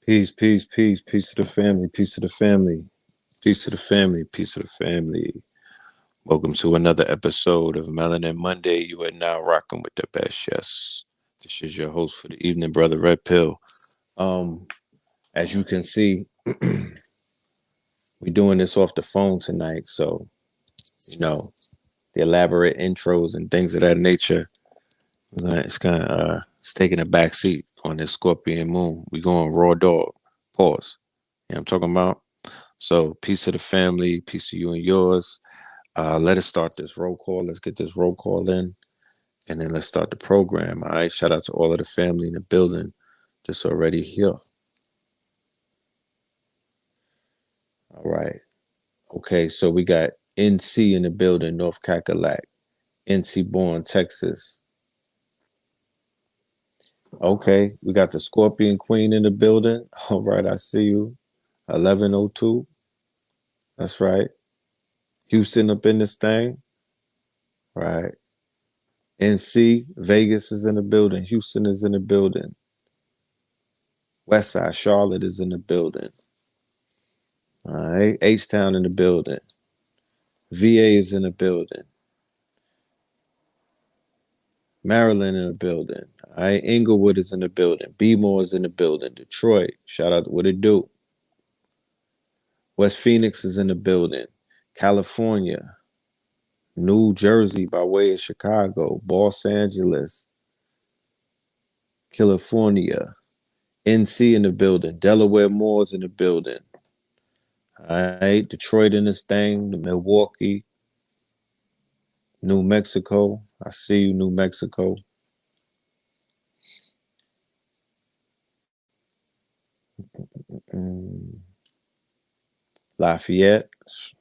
Peace, peace, peace, peace to the family, peace to the family, peace to the family, peace to the family. Welcome to another episode of Melanin Monday. You are now rocking with the best. Yes, this is your host for the evening, brother Red Pill. Um, as you can see, we're doing this off the phone tonight, so you know the elaborate intros and things of that nature. It's taking a back seat on this Scorpion Moon. We going raw dog. Pause. You know what I'm talking about? So peace to the family, peace to you and yours. Let us start this roll call. Let's get this roll call in, and then let's start the program. All right. Shout out to all of the family in the building that's already here. All right. Okay. So we got NC in the building, North Cackalack, NC born, Texas. Okay. We got the Scorpion Queen in the building. All right. I see you. 1102. That's right. Houston up in this thing. Right. NC, Vegas is in the building. Houston is in the building. West Side, Charlotte is in the building. All right. H Town in the building. VA is in the building. Maryland in the building. All right. Inglewood is in the building. B-More is in the building. Detroit. Shout out to what it do. West Phoenix is in the building. California. New Jersey by way of Chicago. Los Angeles. California. NC in the building. Delaware Moore's in the building. All right. Detroit in this thing. Milwaukee. New Mexico. I see you, New Mexico. Mm. Lafayette.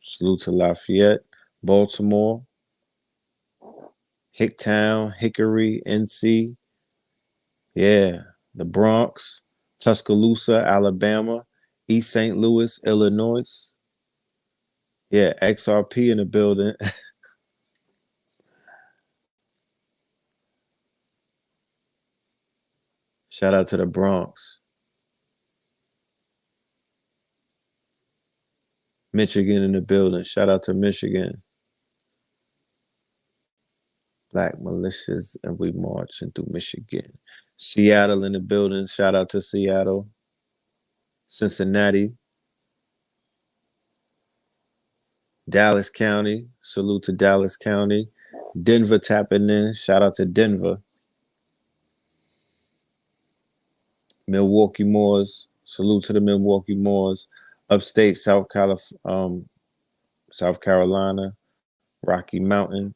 Salute to Lafayette. Baltimore. Hicktown, Hickory, NC. Yeah. The Bronx. Tuscaloosa, Alabama. East St. Louis, Illinois. Yeah. XRP in the building. Shout out to the Bronx. Michigan in the building. Shout out to Michigan. Black militias, and we marching through Michigan. Seattle in the building. Shout out to Seattle. Cincinnati. Dallas County. Salute to Dallas County. Denver tapping in. Shout out to Denver. Milwaukee Moors. Salute to the Milwaukee Moors. Upstate South Carolina. Rocky Mountain.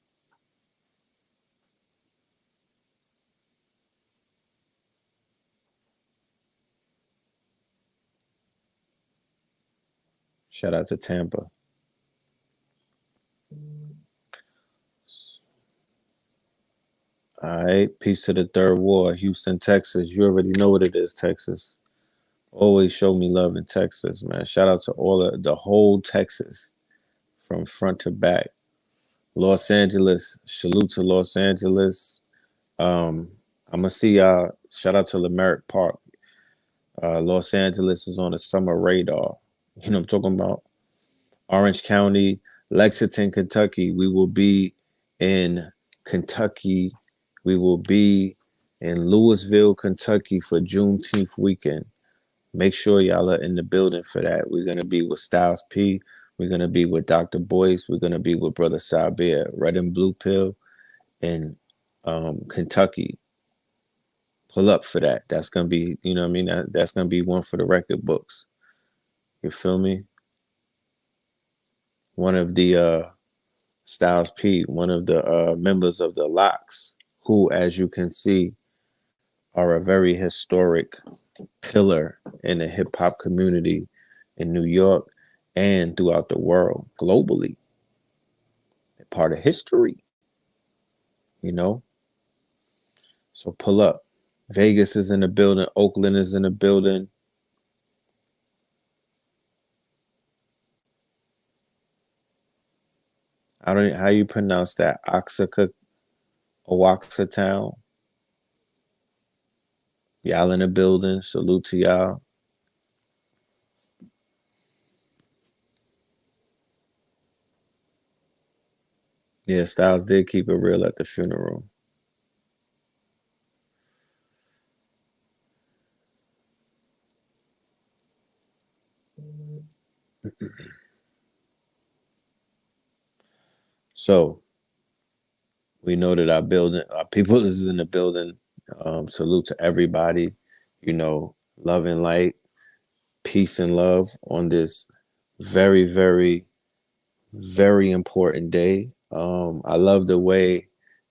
Shout out to Tampa. All right. Peace to the third ward. Houston, Texas. You already know what it is, Texas. Always show me love in Texas, man. Shout out to all of the whole Texas from front to back. Los Angeles, salute to Los Angeles. I'm gonna see y'all. Shout out to Lamerick Park. Los Angeles is on the summer radar. You know what I'm talking about? Orange County, Lexington, Kentucky. We will be in Kentucky. We will be in Louisville, Kentucky for Juneteenth weekend. Make sure y'all are in the building for that. We're gonna be with Styles P. We're gonna be with Dr. Boyce. We're gonna be with Brother Sabir, Red and Blue Pill in Kentucky. Pull up for that. That's gonna be, you know what I mean? That's gonna be one for the record books. You feel me? One of the Styles P, one of the members of the Locks, who, as you can see, are a very historic pillar in the hip hop community in New York and throughout the world, globally. They're part of history, you know? So pull up. Vegas is in the building. Oakland is in the building. I don't know how you pronounce that. Oaxaca Town. Y'all in the building. Salute to y'all. Yeah, Styles did keep it real at the funeral. So we know that our building, our people is in the building. Salute to everybody. Love and light, peace and love on this very, very, very important day. I love the way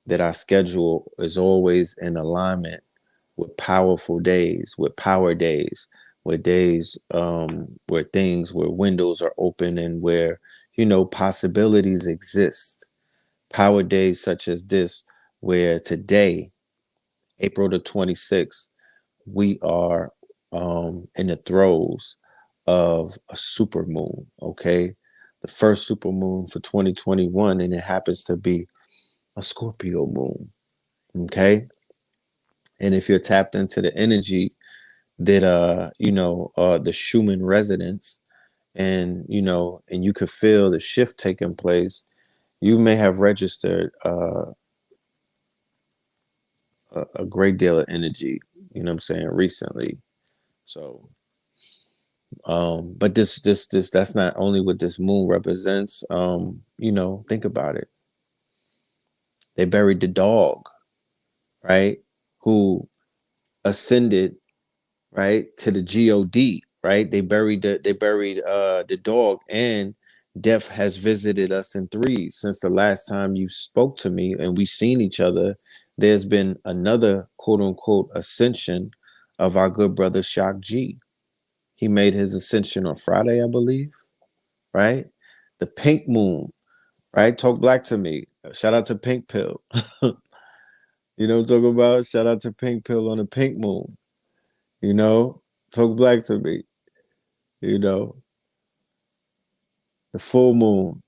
that our schedule is always in alignment with powerful days, with power days, with days where where windows are open and where, possibilities exist. Power days such as this, where today, April the 26th, we are in the throes of a super moon, okay? The first super moon for 2021, and it happens to be a Scorpio moon, okay? And if you're tapped into the energy that the Schumann resonance, and you could feel the shift taking place, you may have registered a great deal of energy, you know what I'm saying, recently. So but this that's not only what this moon represents. Think about it. They buried the dog, right? Who ascended, right, to the God, right? They buried the dog, and death has visited us in threes since the last time you spoke to me and we seen each other. There's been another quote unquote ascension of our good brother Shock G. He made his ascension on Friday, I believe, right? The pink moon, right? Talk black to me. Shout out to Pink Pill. You know what I'm talking about? Shout out to Pink Pill on the pink moon. You know, talk black to me. You know, the full moon.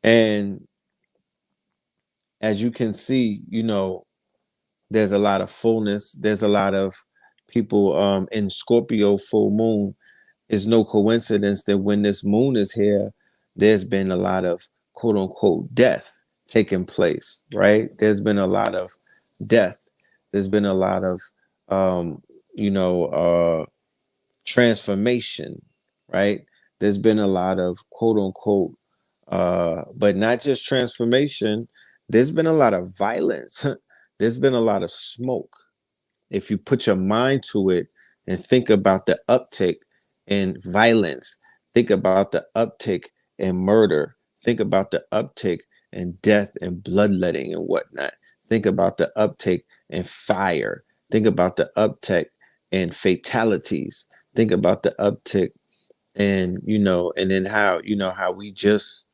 And as you can see, there's a lot of fullness. There's a lot of people in Scorpio full moon. It's no coincidence that when this moon is here, there's been a lot of quote unquote death taking place, right? There's been a lot of death. There's been a lot of, um, you know, uh, transformation, right? There's been a lot of quote unquote, but not just transformation. There's been a lot of violence. There's been a lot of smoke. If you put your mind to it and think about the uptick in violence, think about the uptick in murder, think about the uptick in death and bloodletting and whatnot, think about the uptick in fire, think about the uptick in fatalities, think about the uptick and and then how we just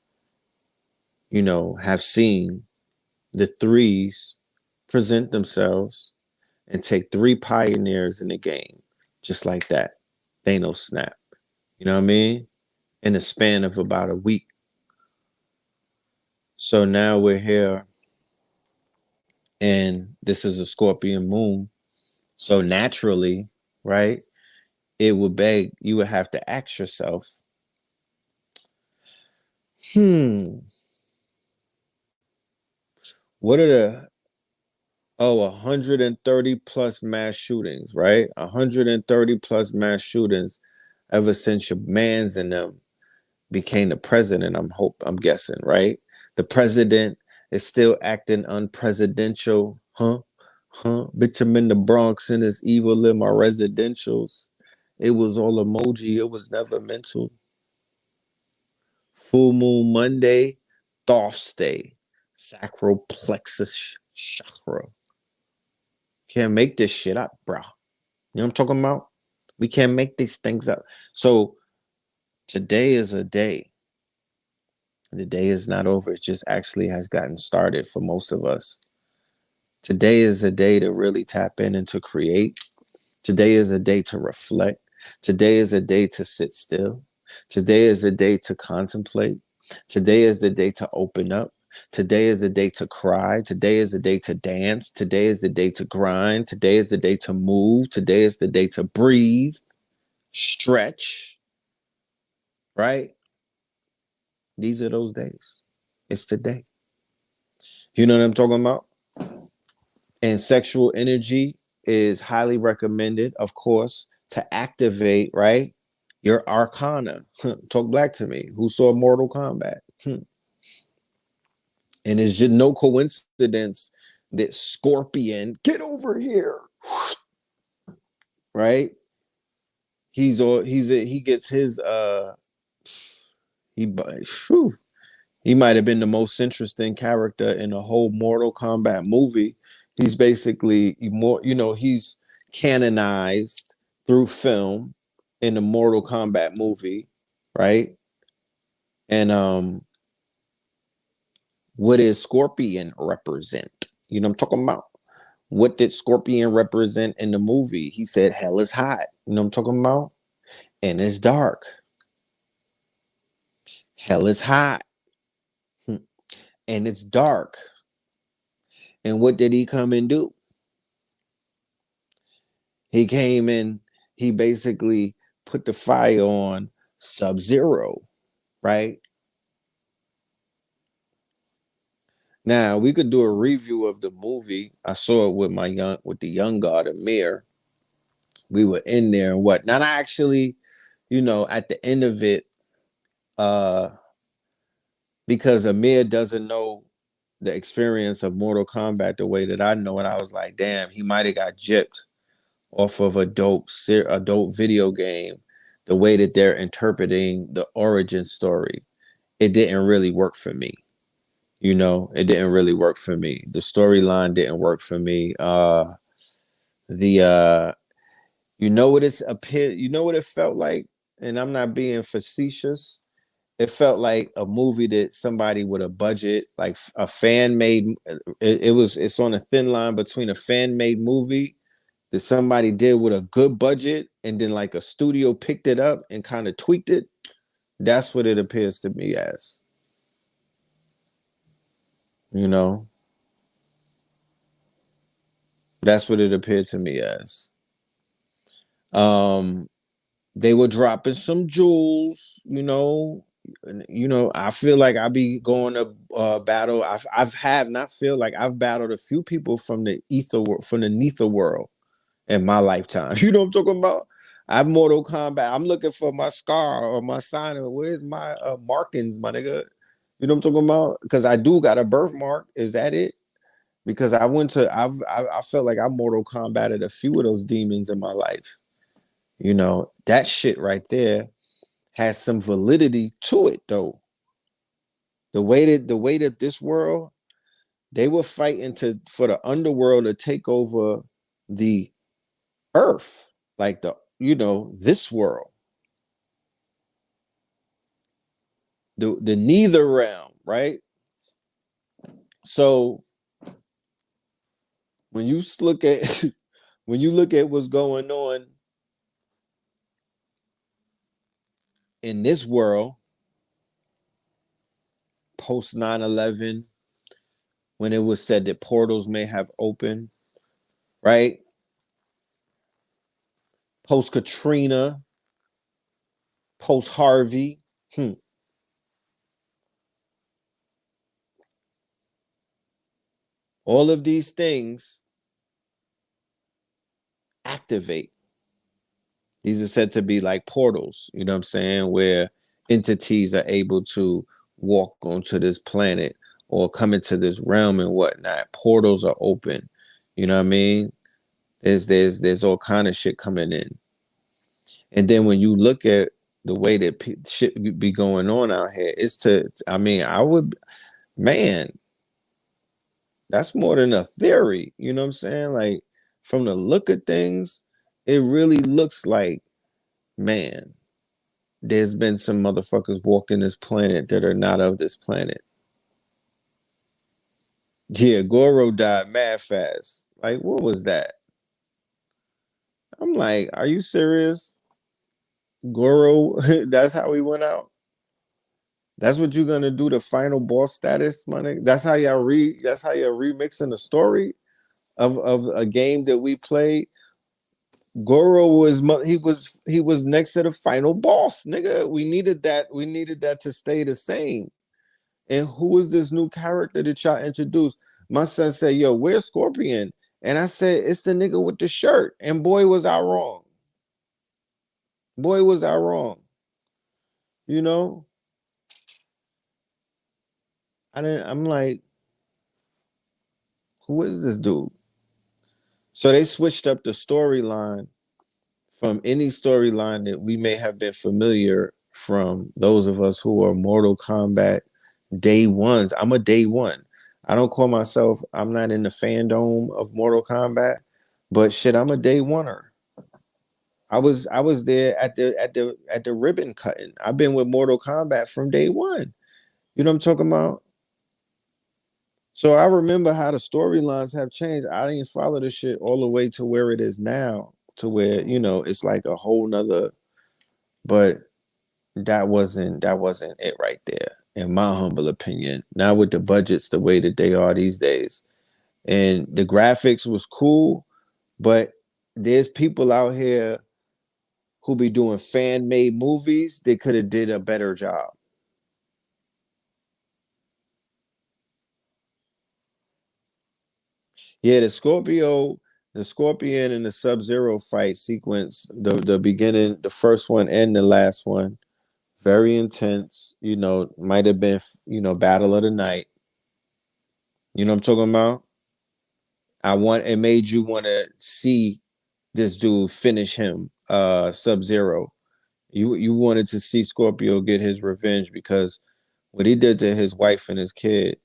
have seen the threes present themselves and take three pioneers in the game, just like that. Thanos snap. You know what I mean? In the span of about a week. So now we're here, and this is a Scorpion moon. So naturally, right, you would have to ask yourself, hmm, what are the 130 plus mass shootings, right? 130 plus mass shootings ever since your mans and them became the president. I'm guessing, right? The president is still acting unpresidential, huh? Huh? Bitch, I'm in the Bronx and it's evil in my residentials. It was all emoji, it was never mental. Full moon Monday, Thoth day, sacral plexus chakra. Can't make this shit up, bro. You know what I'm talking about? We can't make these things up. So today is a day. The day is not over. It just actually has gotten started for most of us. Today is a day to really tap in and to create. Today is a day to reflect. Today is a day to sit still. Today is a day to contemplate. Today is the day to open up. Today is the day to cry. Today is the day to dance. Today is the day to grind. Today is the day to move. Today is the day to breathe, stretch, right? These are those days. It's today. You know what I'm talking about? And sexual energy is highly recommended, of course, to activate, right? Your arcana. Talk black to me. Who saw Mortal Kombat? And it's just no coincidence that Scorpion, get over here, right? He gets his he whew, he might have been the most interesting character in the whole Mortal Kombat movie. He's basically more, he's canonized through film in the Mortal Kombat movie, right? And what does Scorpion represent? You know what I'm talking about? What did Scorpion represent in the movie? He said, hell is hot. You know what I'm talking about? And it's dark. Hell is hot. And it's dark. And what did he come and do? He came in, he basically put the fire on Sub-Zero, right? Now we could do a review of the movie. I saw it with the young god Amir. We were in there and whatnot. I actually, at the end of it, uh, because Amir doesn't know the experience of Mortal Kombat the way that I know, and I was like, damn, he might have got gypped off of a dope video game, the way that they're interpreting the origin story. It didn't really work for me. It didn't really work for me. The storyline didn't work for me. The you know what it felt like, and I'm not being facetious. It felt like a movie that somebody with a budget, like a fan made. It's on a thin line between a fan made movie that somebody did with a good budget, and then like a studio picked it up and kind of tweaked it. That's what it appears to me as. You know, that's what it appeared to me as. Um, they were dropping some jewels. I feel like I be going to battle. I've have not feel like I've battled a few people from the Nether world in my lifetime. You know what I'm talking about? I've Mortal Kombat. I'm looking for my scar or my sign. Where's my markings, my nigga? You know what I'm talking about? Because I do got a birthmark. Is that it? Because I felt like I Mortal Kombated a few of those demons in my life. That shit right there has some validity to it though. The way that this world, they were fighting for the underworld to take over the earth, like this world, the Nether realm, right? So when you look at when you look at what's going on in this world post 9/11, when it was said that portals may have opened, right? Post Katrina, post Harvey, all of these things activate. These are said to be like portals, you know what I'm saying, where entities are able to walk onto this planet or come into this realm and whatnot. Portals are open. You know what I mean? There's all kind of shit coming in. And then when you look at the way that shit be going on out here, I would, man, that's more than a theory. You know what I'm saying? Like, from the look of things, it really looks like, man, there's been some motherfuckers walking this planet that are not of this planet. Yeah, Goro died mad fast. Like, what was that? I'm like, are you serious? Goro, that's how he went out. That's what you're gonna do, the final boss status, my nigga. That's how you're remixing the story of a game that we played. Goro he was next to the final boss, nigga. We needed that to stay the same. And who is this new character that y'all introduced? My son said, "Yo, where's Scorpion?" And I said, "It's the nigga with the shirt." And boy, was I wrong. Boy, was I wrong. You know, I didn't. I'm like, who is this dude? So they switched up the storyline from any storyline that we may have been familiar from those of us who are Mortal Kombat day ones. I'm a day one. I don't call myself, I'm not in the fandom of Mortal Kombat, but shit, I'm a day oneer. I was there at the ribbon cutting. I've been with Mortal Kombat from day one. You know what I'm talking about? So I remember how the storylines have changed. I didn't follow the shit all the way to where it is now, to where, it's like a whole nother, but that wasn't it right there, in my humble opinion. Not with the budgets the way that they are these days. And the graphics was cool, but there's people out here who be doing fan made movies. They could have did a better job. Yeah, the Scorpion and the Sub Zero fight sequence, the beginning, the first one and the last one, very intense. Might have been battle of the night. You know what I'm talking about? It made you want to see this dude finish him, Sub Zero. You wanted to see Scorpio get his revenge because what he did to his wife and his kid,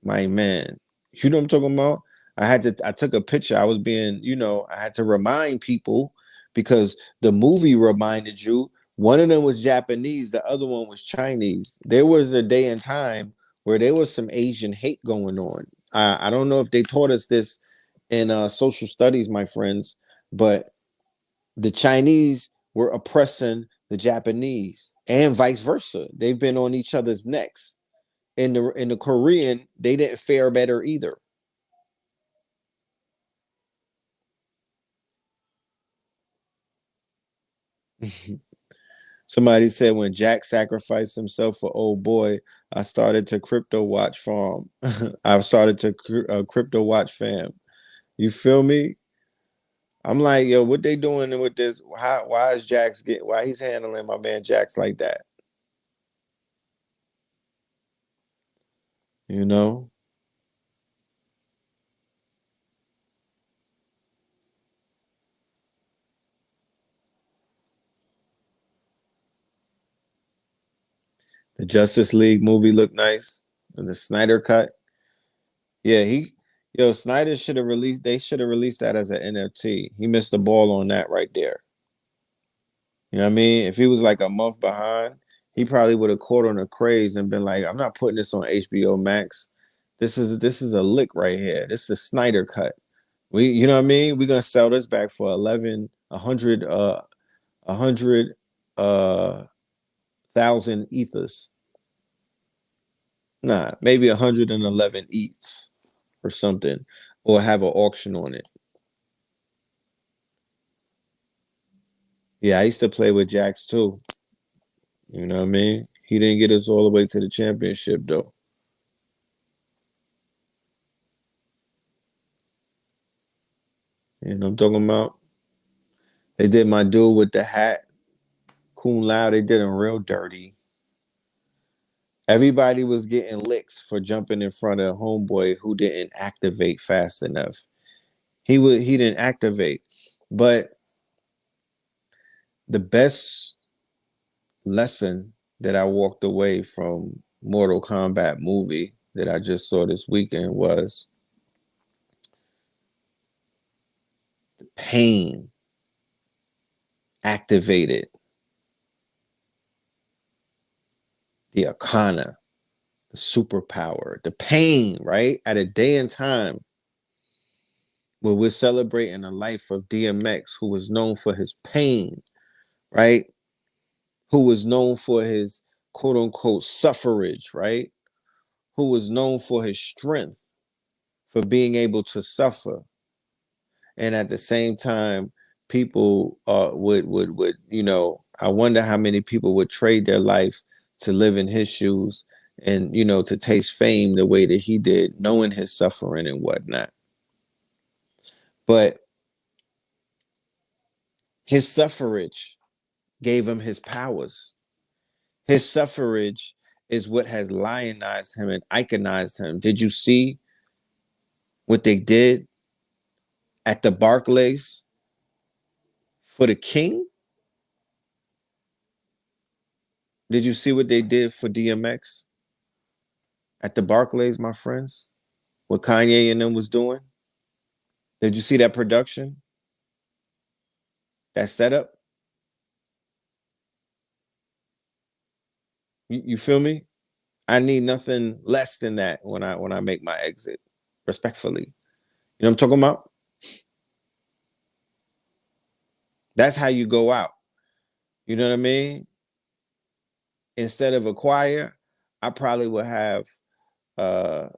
my man. You know what I'm talking about? I took a picture. I had to remind people because the movie reminded you. One of them was Japanese, the other one was Chinese. There was a day and time where there was some Asian hate going on. I don't know if they taught us this in social studies, my friends, but the Chinese were oppressing the Japanese and vice versa. They've been on each other's necks. In the Korean, they didn't fare better either. Somebody said when Jack sacrificed himself for old boy, I started to crypto watch farm. I've started to crypto watch fam. You feel me? I'm like, yo, what they doing with this? Why he's handling my man Jax like that? You know, the Justice League movie looked nice. And the Snyder cut, yeah, Snyder should have released. They should have released that as an NFT. He missed the ball on that right there. You know what I mean? If he was like a month behind, he probably would have caught on a craze and been like, "I'm not putting this on HBO Max. This is a lick right here. This is a Snyder cut. You know what I mean? We're gonna sell this back for 11, 100, 100, thousand ethers. Nah, maybe 111 ETHs or something, or have an auction on it. Yeah, I used to play with Jax too. You know what I mean? He didn't get us all the way to the championship though. You know what I'm talking about? They did my dude with the hat, Coon Lao. They did him real dirty. Everybody was getting licks for jumping in front of homeboy who didn't activate fast enough. He didn't activate. But the best lesson that I walked away from Mortal Kombat movie that I just saw this weekend was pain activated the arcana, the superpower, the pain, right? At a day and time where we're celebrating the life of DMX, who was known for his pain, right? Who was known for his quote unquote suffrage, right? Who was known for his strength, for being able to suffer. And at the same time, people would I wonder how many people would trade their life to live in his shoes and to taste fame the way that he did, knowing his suffering and whatnot. But his suffrage gave him his powers. His suffrage is what has lionized him and iconized him. Did you see what they did at the Barclays for the king? Did you see what they did for DMX at the Barclays, my friends? What Kanye and them was doing? Did you see that production? That setup? You feel me? I need nothing less than that when I make my exit, respectfully. You know what I'm talking about? That's how you go out. You know what I mean? Instead of a choir, I probably would have uh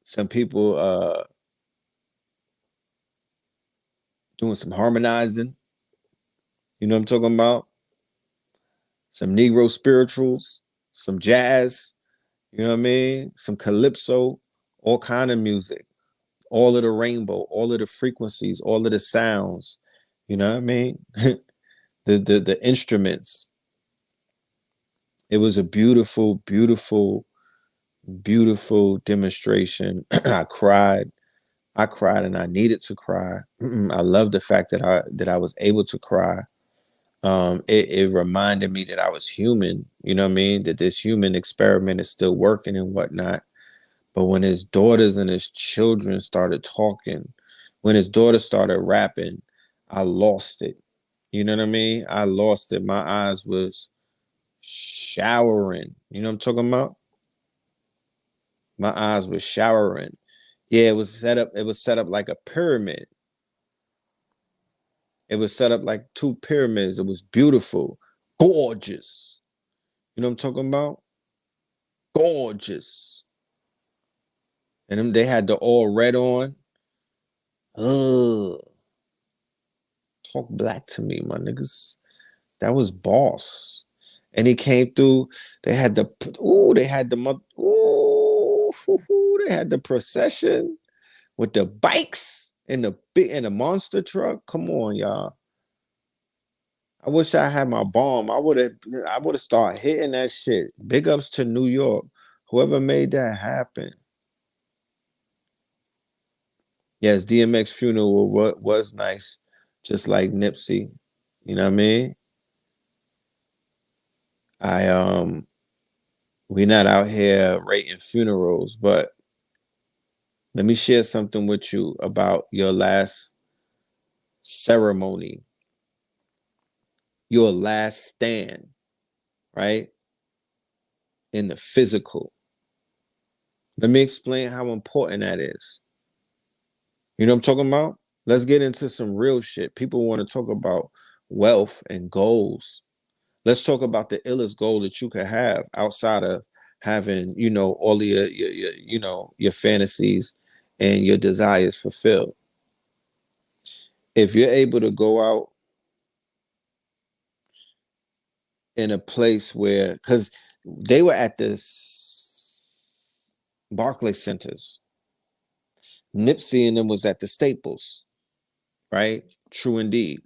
some people doing some harmonizing. You know what I'm talking about? Some Negro spirituals, some jazz, you know what I mean? Some calypso, all kind of music, all of the rainbow, all of the frequencies, all of the sounds. You know what I mean? The instruments. It was a beautiful, beautiful, beautiful demonstration. I cried. I cried and I needed to cry. I love the fact that I was able to cry. It reminded me that I was human, you know what I mean? That this human experiment is still working and whatnot. But when his daughters and his children started talking, when his daughter started rapping, I lost it. You know what I mean? I lost it. My eyes was showering. You know what I'm talking about? My eyes were showering. Yeah, it was set up like a pyramid. It was set up like two pyramids. It was beautiful, gorgeous. You know what I'm talking about? Gorgeous. And them, they had the all red on. Ugh. Talk black to me, my niggas. That was boss. And he came through. They had the they had the they had the procession with the bikes and the monster truck. Come on, y'all. I wish I had my bomb. I would have started hitting that shit. Big ups to New York. Whoever made that happen. Yes, DMX funeral was nice, just like Nipsey. You know what I mean? I we not out here rating funerals, but let me share something with you about your last ceremony, your last stand, right? In the physical. Let me explain how important that is. You know what I'm talking about? Let's get into some real shit. People want to talk about wealth and goals. Let's talk about the illest goal that you could have outside of having, all of your fantasies and your desires fulfilled. If you're able to go out in a place where, because they were at this Barclay Centers, Nipsey and them was at the Staples, right? True indeed,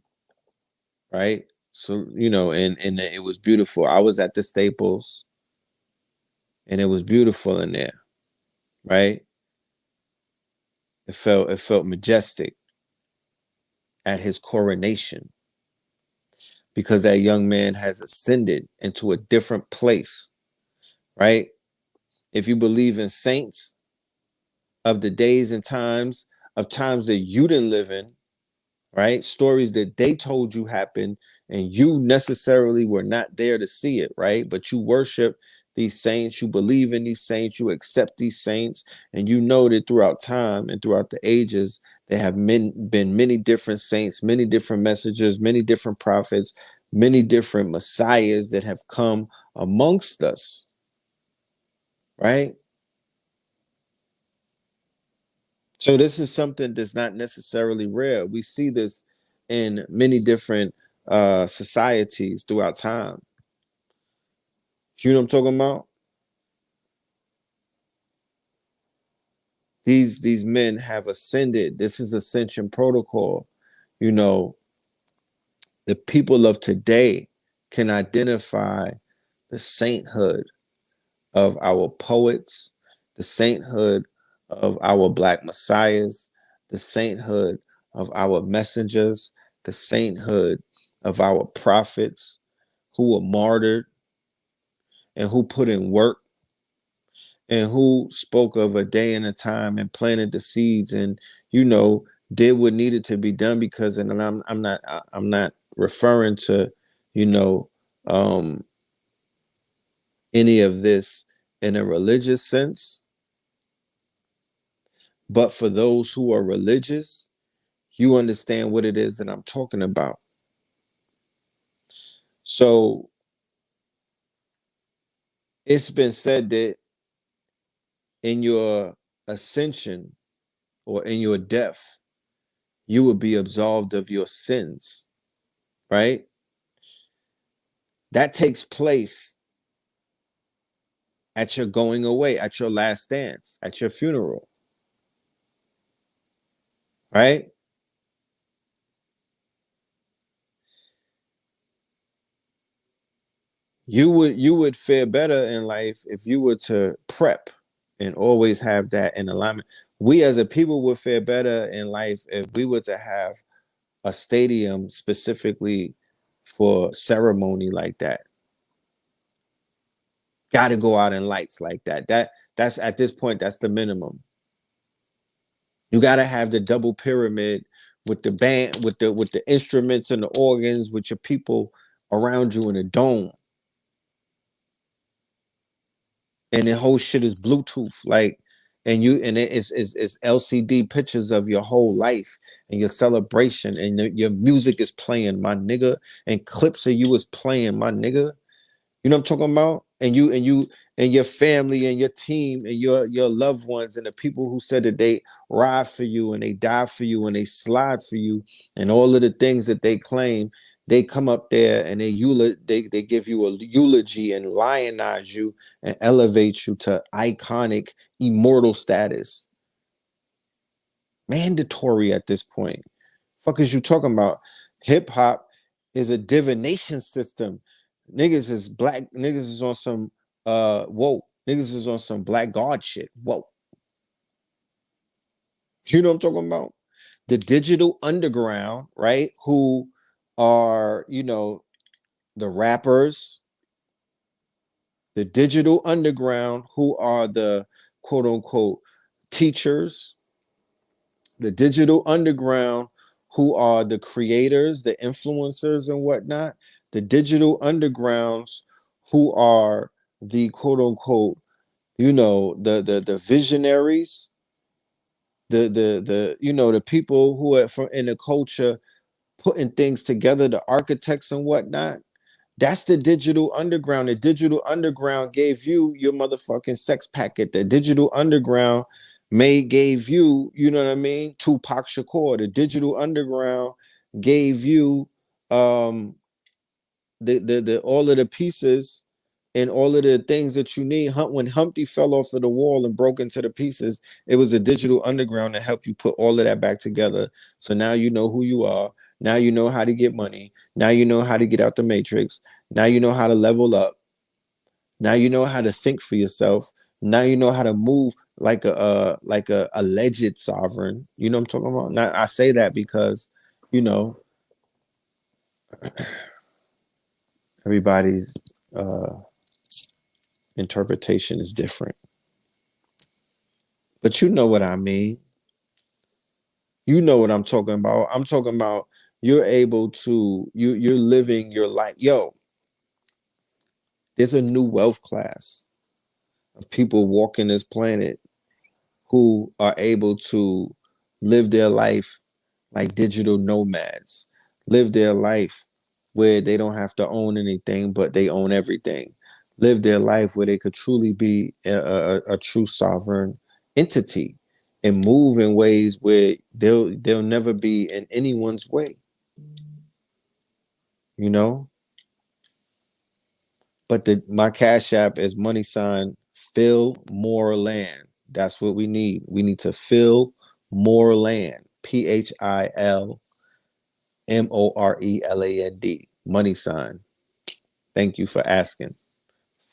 right? So and it was beautiful. I was at the Staples, and it was beautiful in there, right? It felt majestic at his coronation because that young man has ascended into a different place, right? If you believe in saints of the days and times that you didn't live in, right? Stories that they told you happened and you necessarily were not there to see it, right? But you worship these saints, you believe in these saints, you accept these saints, and you know that throughout time and throughout the ages, there have been many different saints, many different messengers, many different prophets, many different messiahs that have come amongst us, right? So this is something that's not necessarily rare. We see this in many different societies throughout time. You know what I'm talking about? These men have ascended. This is ascension protocol. You know, the people of today can identify the sainthood of our poets, the sainthood of our black messiahs, the sainthood of our messengers, the sainthood of our prophets who were martyred and who put in work and who spoke of a day and a time and planted the seeds and you know did what needed to be done because and I'm not referring to you know um any of this in a religious sense, but for those who are religious, you understand what it is that I'm talking about. So it's been said that in your ascension or in your death, you will be absolved of your sins, right? That takes place at your going away, at your last dance, at your funeral, right? You would fare better in life if you were to prep and always have that in alignment. We as a people would fare better in life if we were to have a stadium specifically for ceremony like that. Got to go out in lights like that. That's at this point that's the minimum. You got to have the double pyramid with the band with the instruments and the organs with your people around you in a dome. And the whole shit is Bluetooth, like, and it's LCD pictures of your whole life and your celebration, and your music is playing, my nigga, and clips of you is playing, my nigga. You know what I'm talking about? And your family and your team and your loved ones and the people who said that they ride for you and they die for you and they slide for you and all of the things that they claim, they come up there and they give you a eulogy and lionize you and elevate you to iconic immortal status. Mandatory at this point. Fuck is you talking about? Hip hop is a divination system. Niggas is black. Niggas is on some whoa. Niggas is on some black god shit. Whoa. You know what I'm talking about? The digital underground, right? Who are, the rappers, the digital underground, who are the quote unquote teachers, the digital underground, who are the creators, the influencers, and whatnot, the digital undergrounds, who are the quote unquote, the visionaries, the people who are from in the culture putting things together, the architects and whatnot. That's the digital underground. The digital underground gave you your motherfucking sex packet. The digital underground gave you, you know what I mean? Tupac Shakur. The digital underground gave you the all of the pieces and all of the things that you need. When Humpty fell off of the wall and broke into the pieces, it was a digital underground that helped you put all of that back together. So now you know who you are. Now you know how to get money. Now you know how to get out the matrix. Now you know how to level up. Now you know how to think for yourself. Now you know how to move like a alleged sovereign. You know what I'm talking about? Now I say that because, you know, everybody's uh interpretation is different. But you know what I mean. You know what I'm talking about. I'm talking about you're able to you're living your life. Yo, there's a new wealth class of people walking this planet who are able to live their life like digital nomads, live their life where they don't have to own anything, but they own everything, live their life where they could truly be a true sovereign entity and move in ways where they'll never be in anyone's way, you know? But my Cash App is money sign fill more land. That's what we need. We need to fill more land. PHILMORELAND. Money sign. Thank you for asking.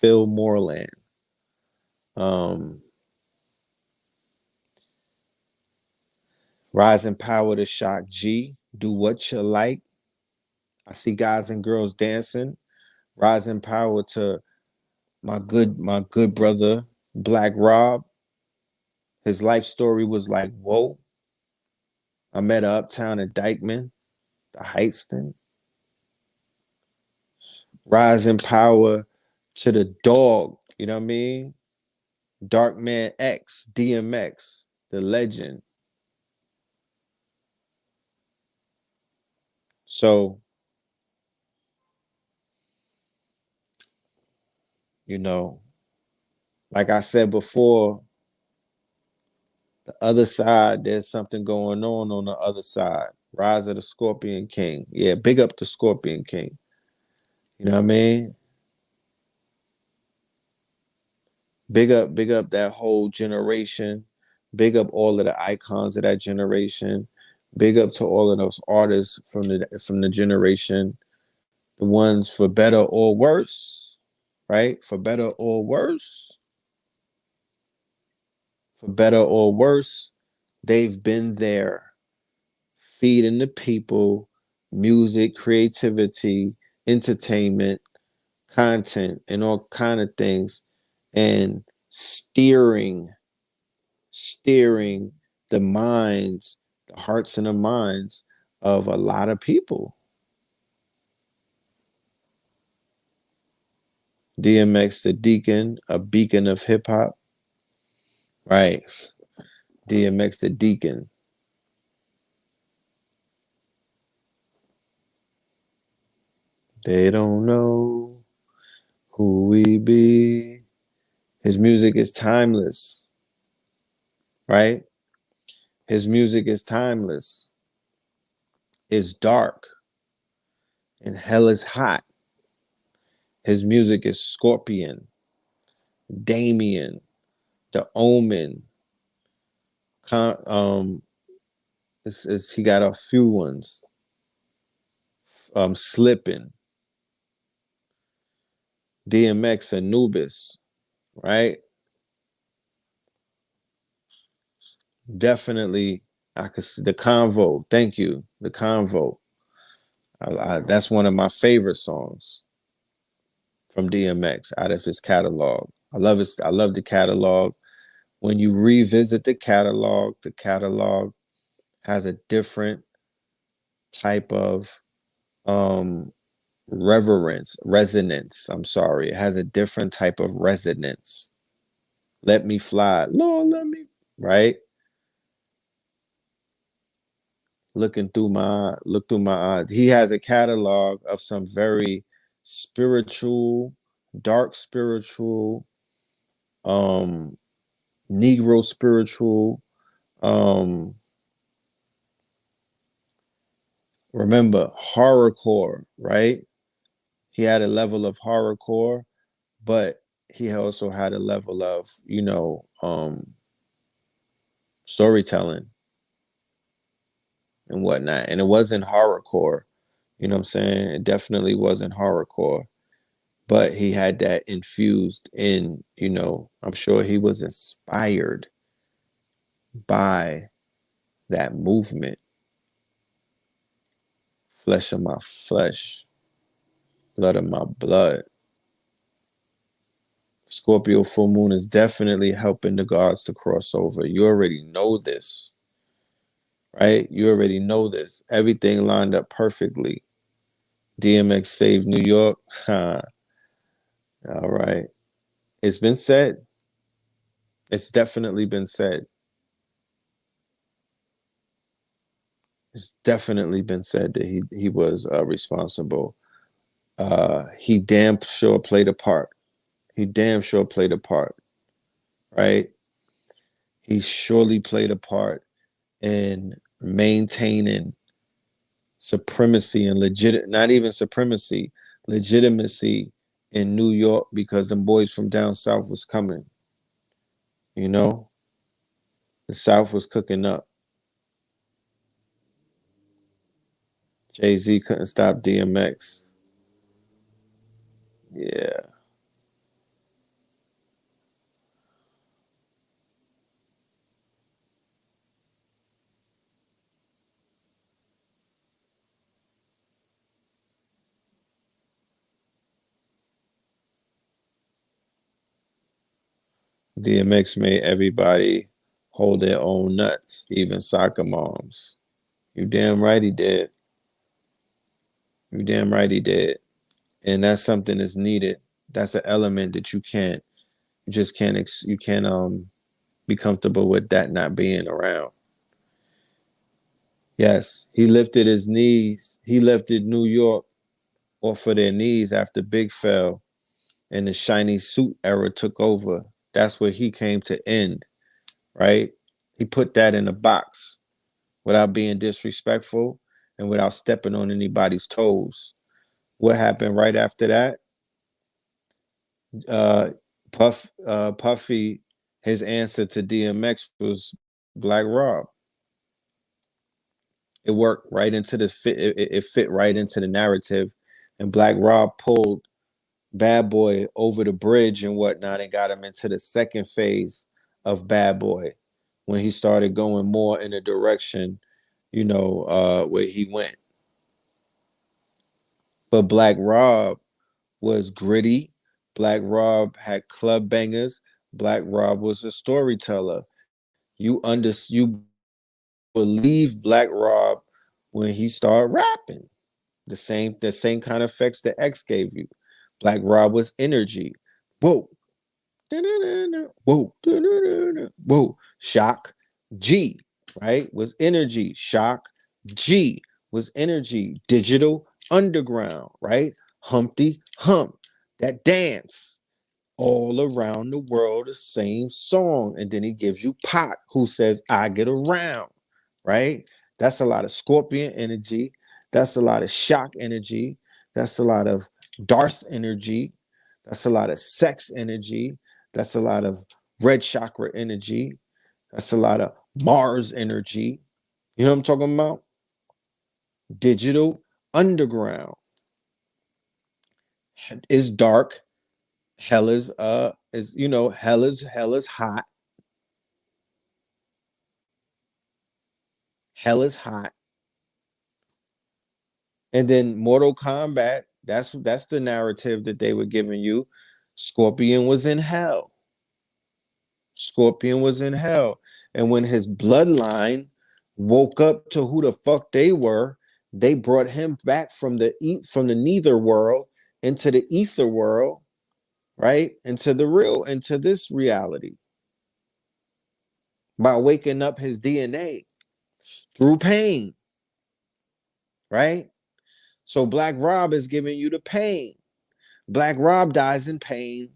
Phil Moreland. Um, Rising Power to Shock G. Do what you like. I see guys and girls dancing. Rising Power to my good brother Black Rob. His life story was like, whoa. I met her uptown in Dykeman, the Heightston. Rising Power to the dog. You know what I mean? Darkman X, DMX, the legend. So, you know, like I said before, the other side, there's something going on the other side. Rise of the Scorpion King. Yeah, big up the Scorpion King. You know what I mean? Big up that whole generation. Big up all of the icons of that generation. Big up to all of those artists from the generation. The ones for better or worse, right? For better or worse. For better or worse, they've been there feeding the people music, creativity, entertainment, content, and all kind of things, and steering the minds, the hearts and the minds of a lot of people. DMX the Deacon, a beacon of hip hop. Right. DMX the Deacon. They don't know who we be. His music is timeless, right? His music is timeless. It's dark and hell is hot. His music is Scorpion, Damien, The Omen. He got a few ones. Slipping, DMX, Anubis, right? Definitely, I could see the Convo. Thank you, the Convo. That's one of my favorite songs from DMX out of his catalog. I love the catalog. When you revisit the catalog has a different type of um resonance. I'm sorry. It has a different type of resonance. Let me fly. Lord, let me, right? Look through my eyes. He has a catalog of some very spiritual, dark spiritual, um, Negro spiritual. Um, remember horrorcore, right? He had a level of horrorcore, but he also had a level of, storytelling and whatnot. And it wasn't horrorcore. You know what I'm saying? It definitely wasn't horrorcore. But he had that infused in, I'm sure he was inspired by that movement. Flesh of my flesh, blood of my blood. Scorpio full moon is definitely helping the gods to cross over. You already know this, right? You already know this. Everything lined up perfectly. DMX saved New York. All right. It's been said. It's definitely been said. It's definitely been said that he was responsible. He damn sure played a part. He damn sure played a part, right? He surely played a part in maintaining supremacy and not even supremacy, legitimacy in New York because them boys from down south was coming. You know, the South was cooking up. Jay-Z couldn't stop DMX. Yeah. DMX made everybody hold their own nuts, even soccer moms. You damn right he did. You damn right he did. And that's something that's needed. That's an element that you just can't, you can't be comfortable with that not being around. Yes, he lifted his knees. He lifted New York off of their knees after Big fell and the shiny suit era took over. That's where he came to end, right? He put that in a box without being disrespectful and without stepping on anybody's toes. What happened right after that? Uh, Puffy, his answer to DMX was Black Rob. It worked right into the fit. It fit right into the narrative, and Black Rob pulled Bad Boy over the bridge and whatnot, and got him into the second phase of Bad Boy when he started going more in the direction, where he went. But Black Rob was gritty. Black Rob had club bangers. Black Rob was a storyteller. You believe Black Rob when he started rapping. The same kind of effects that X gave you. Black Rob was energy. Whoa. Whoa. Whoa. Shock G, right? Was energy. Shock G was energy. Digital underground, right? Humpty Hump. That dance all around the world, the same song. And then he gives you Pac, who says, I get around, right? That's a lot of Scorpion energy. That's a lot of Shock energy. That's a lot of Darth energy. That's a lot of Sex energy. That's a lot of Red Chakra energy. That's a lot of Mars energy. You know what I'm talking about? Digital underground is dark. Hell is hot. Hell is hot. And then Mortal Kombat, that's the narrative that they were giving you. Scorpion was in hell. Scorpion was in hell. And when his bloodline woke up to who the fuck they were, they brought him back from the neither world into the ether world, right? Into this reality by waking up his DNA through pain, right? So Black Rob is giving you the pain. Black Rob dies in pain.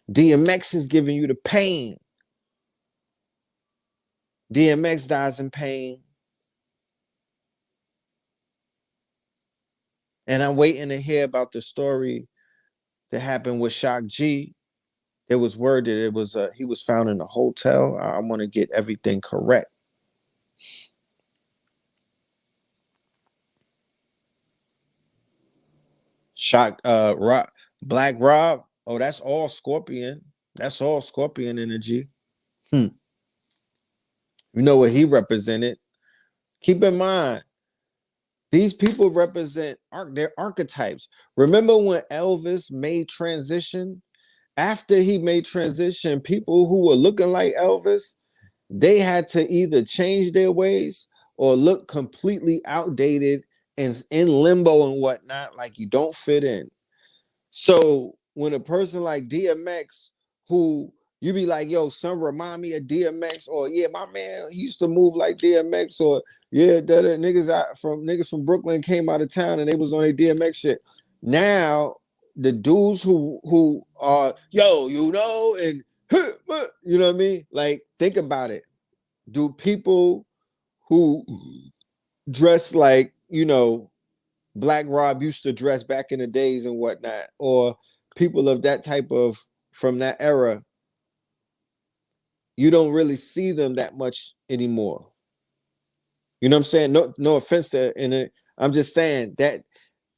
DMX is giving you the pain. DMX dies in pain. And I'm waiting to hear about the story that happened with Shock G. There was word that he was found in a hotel. I want to get everything correct. Shock Rock Black Rob. Oh, that's all Scorpion. That's all Scorpion energy. Hmm. You know what he represented? Keep in mind, these people represent their archetypes. Remember when Elvis made transition? After he made transition, people who were looking like Elvis, they had to either change their ways or look completely outdated and in limbo and whatnot, like you don't fit in. So when a person like DMX, who you be like, yo, son, remind me of DMX, or yeah, my man, he used to move like DMX, or yeah, that niggas from Brooklyn came out of town and they was on a DMX shit. Now the dudes who are and you know what I mean? Like, think about it. Do people who dress like Black Rob used to dress back in the days and whatnot, or people of that type of from that era, you don't really see them that much anymore. You know what I'm saying? No offense to in it. I'm just saying that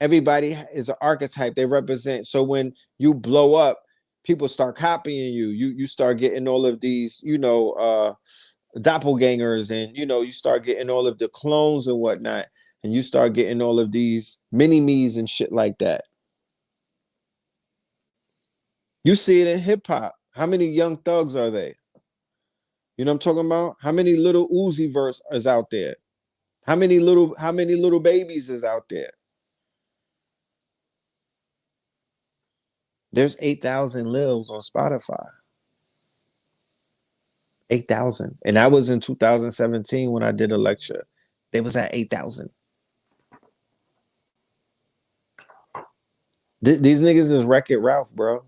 everybody is an archetype they represent. So when you blow up, people start copying you. You start getting all of these, doppelgangers, and you start getting all of the clones and whatnot, and you start getting all of these mini me's and shit like that. You see it in hip hop. How many young thugs are they? You know what I'm talking about? How many little Uzi verse is out there? How many little babies is out there? There's 8,000 lives on Spotify. 8,000. And that was in 2017 when I did a lecture. They was at 8,000. These niggas is Wreck-It Ralph, bro.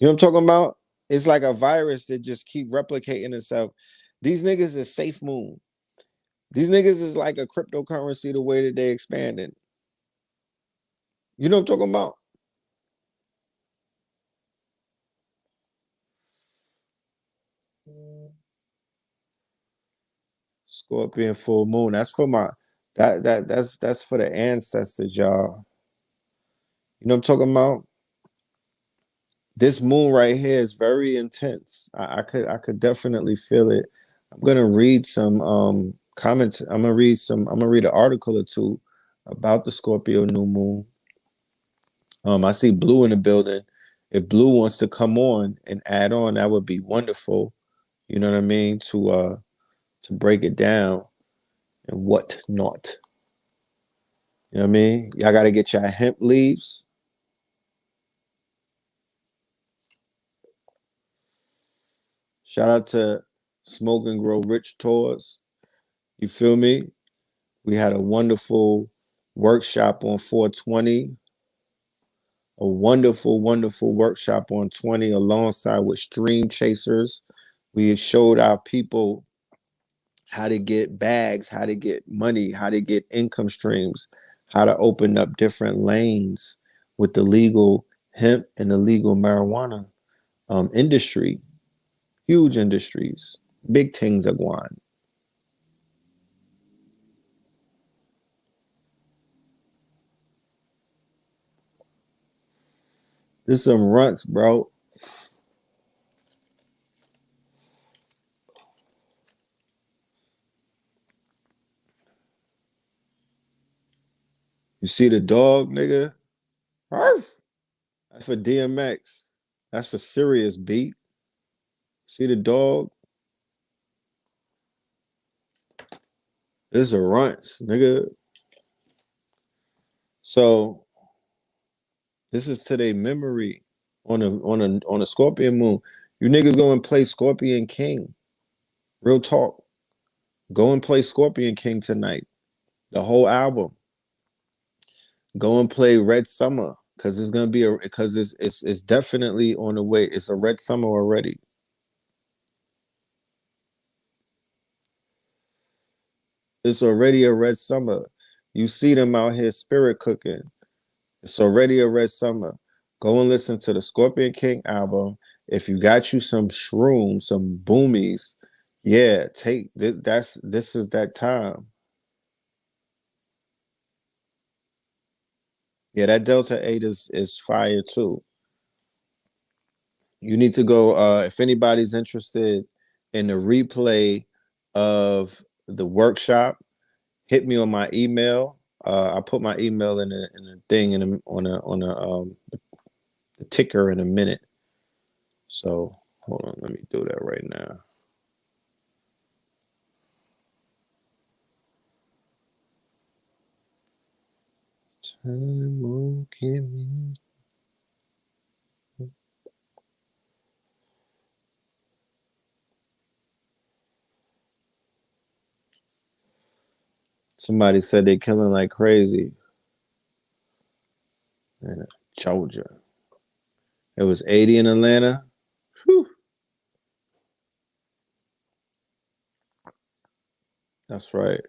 You know what I'm talking about? It's like a virus that just keep replicating itself. These niggas is safe MooN. These niggas is like a cryptocurrency the way that they expanding. You know what I'm talking about? Scorpion full moon. That's for my that's for the ancestors, y'all. You know what I'm talking about? This moon right here is very intense. I could definitely feel it. I'm gonna read some comments. I'm gonna read an article or two about the Scorpio new moon. I see Blue in the building. If Blue wants to come on and add on, that would be wonderful. You know what I mean? To break it down and whatnot. You know what I mean? Y'all gotta get your hemp leaves. Shout out to Smoke and Grow Rich Tours. You feel me? We had a wonderful workshop on 420, a wonderful, wonderful workshop on 20 alongside with Stream Chasers. We showed our people how to get bags, how to get money, how to get income streams, how to open up different lanes with the legal hemp and the legal marijuana industry. Huge industries, big things are going. There's some runts, bro. You see the dog, nigga? Arf! That's for DMX. That's for serious beat. See the dog? This is a runts, nigga. So this is today memory on a Scorpion moon. You niggas go and play Scorpion King. Real talk. Go and play Scorpion King tonight. The whole album. Go and play Red Summer. Cause it's gonna be because it's definitely on the way. It's a Red Summer already. It's already a Red Summer. You see them out here spirit cooking. It's already a Red Summer. Go and listen to the Scorpion King album. If you got you some shrooms, some boomies, yeah, take this is that time. Yeah, that Delta 8 is fire too. You need to go if anybody's interested in the replay of the workshop, hit me on my email. I put my email in a thing on the ticker in a minute. So hold on, let me do that right now. Time will give me. Somebody said they killing like crazy in Georgia. It was 80 in Atlanta. Whew, that's right.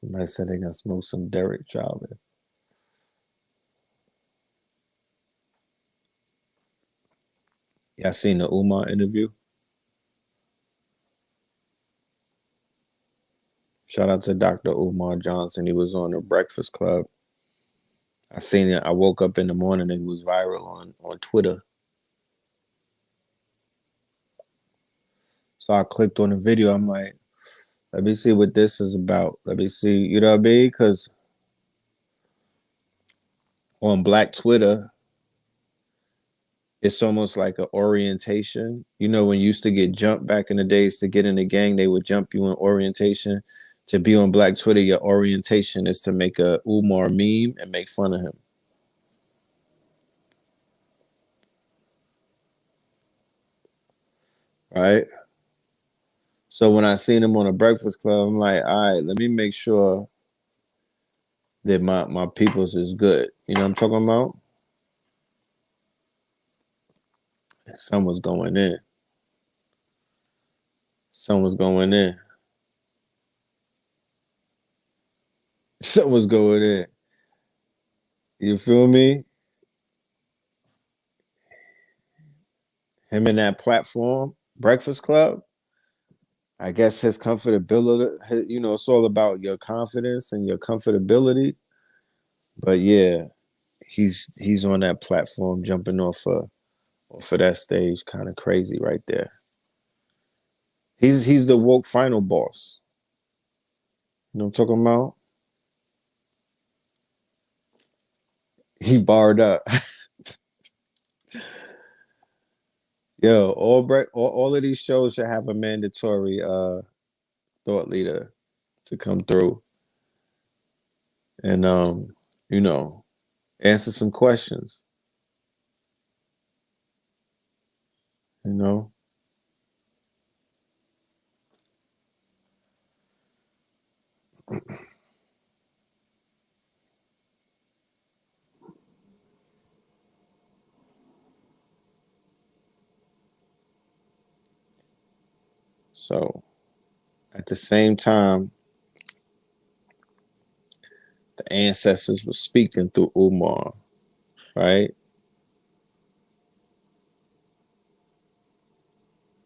Somebody said they gonna smoke some Derek Charlie. Y'all seen the Umar interview? Shout out to Dr. Umar Johnson. He was on the Breakfast Club. I seen it. I woke up in the morning and he was viral on Twitter. So I clicked on the video. I'm like, let me see what this is about. Let me see, you know what I mean? Because on Black Twitter, it's almost like an orientation. You know, when you used to get jumped back in the days to get in the gang, they would jump you in orientation. To be on Black Twitter, your orientation is to make a Umar meme and make fun of him. Right? So when I seen him on a Breakfast Club, I'm like, all right, let me make sure that my people's is good. You know what I'm talking about? Someone's going in. Someone's going in. Someone's going in. You feel me? Him in that platform, Breakfast Club. I guess his comfortability, it's all about your confidence and your comfortability. But yeah, he's on that platform jumping off of that stage, kind of crazy right there. He's the woke final boss. You know what I'm talking about? He barred up. Yo, all of these shows should have a mandatory thought leader to come through and you know, answer some questions, you know. So at the same time, the ancestors were speaking through Umar, right?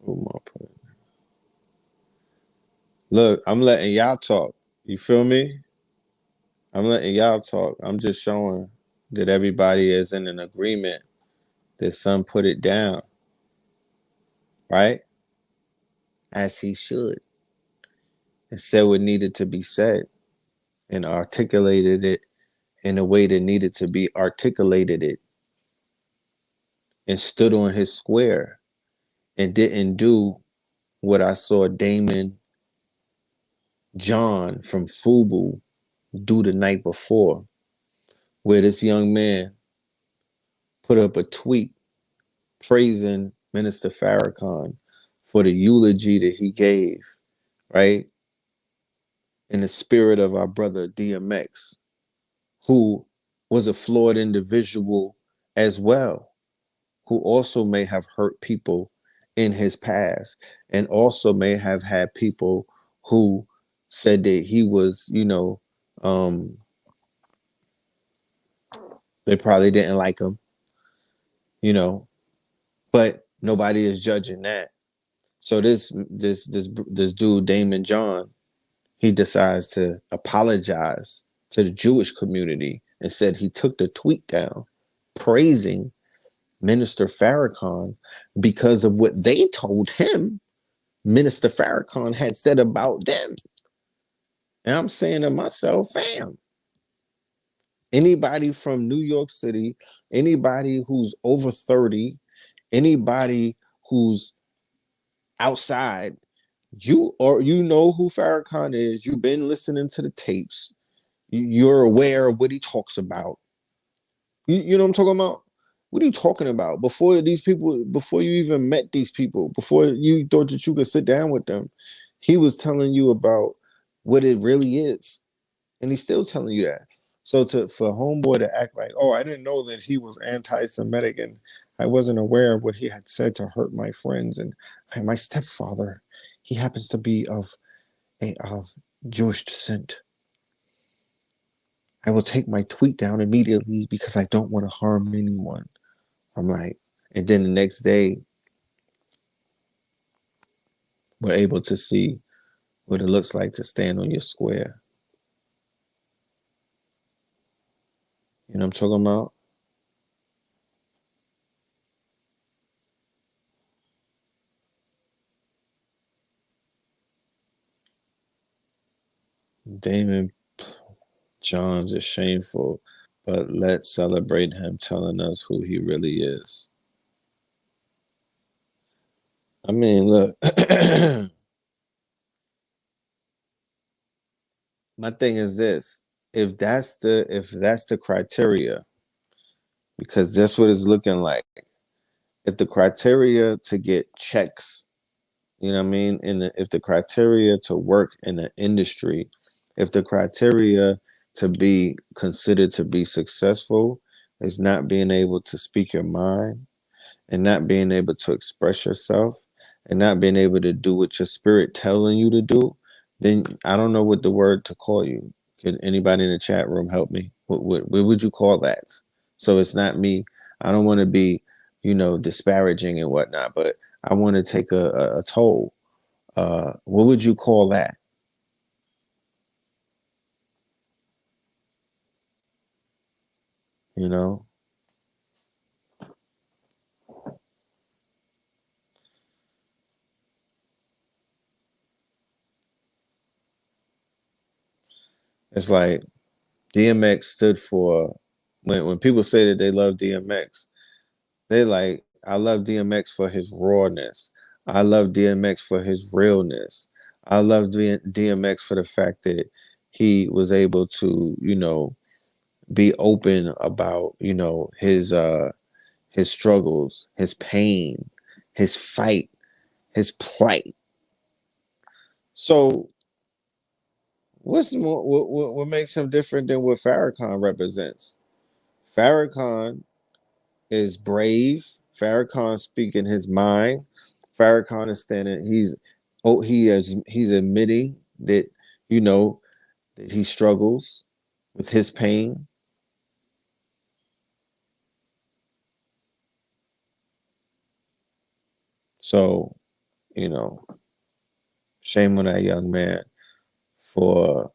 Umar put it. Look, I'm letting y'all talk. You feel me? I'm letting y'all talk. I'm just showing that everybody is in an agreement that son put it down, right? As he should, and said what needed to be said and articulated it in a way that needed to be articulated it and stood on his square and didn't do what I saw Damon John from Fubu do the night before, where this young man put up a tweet praising Minister Farrakhan for the eulogy that he gave, right? In the spirit of our brother DMX, who was a flawed individual as well, who also may have hurt people in his past and also may have had people who said that he was, they probably didn't like him, you know, but nobody is judging that. So this dude Damon John, he decides to apologize to the Jewish community and said he took the tweet down praising Minister Farrakhan because of what they told him Minister Farrakhan had said about them. And I'm saying to myself, fam, anybody from New York City, anybody who's over 30, anybody who's outside, you know who Farrakhan is. You've been listening to the tapes. You're aware of what he talks about. You know what I'm talking about? What are you talking about? Before you even met these people, before you thought that you could sit down with them, he was telling you about what it really is. And he's still telling you that. So for homeboy to act like, oh, I didn't know that he was anti-Semitic and I wasn't aware of what he had said to hurt my friends and my stepfather, he happens to be of Jewish descent. I will take my tweet down immediately because I don't want to harm anyone. I'm like, and then the next day, we're able to see what it looks like to stand on your square. You know what I'm talking about? Damon Johns is shameful, but let's celebrate him telling us who he really is. I mean, look, my thing is this. If that's the criteria, because that's what it's looking like. If the criteria to get checks, you know what I mean? If the criteria to work in the industry, if the criteria to be considered to be successful is not being able to speak your mind and not being able to express yourself and not being able to do what your spirit telling you to do, then I don't know what the word to call you. Can anybody in the chat room help me? What would you call that? So it's not me. I don't want to be, disparaging and whatnot, but I want to take a toll. What would you call that? You know, it's like DMX stood for when people say that they love DMX, they like, I love DMX for his rawness. I love DMX for his realness. I love DMX for the fact that he was able to, be open about, his struggles, his pain, his fight, his plight. So what makes him different than what Farrakhan represents? Farrakhan is brave. Farrakhan speaking his mind. Farrakhan is standing. He's admitting that you know that he struggles with his pain. So you know, shame on that young man for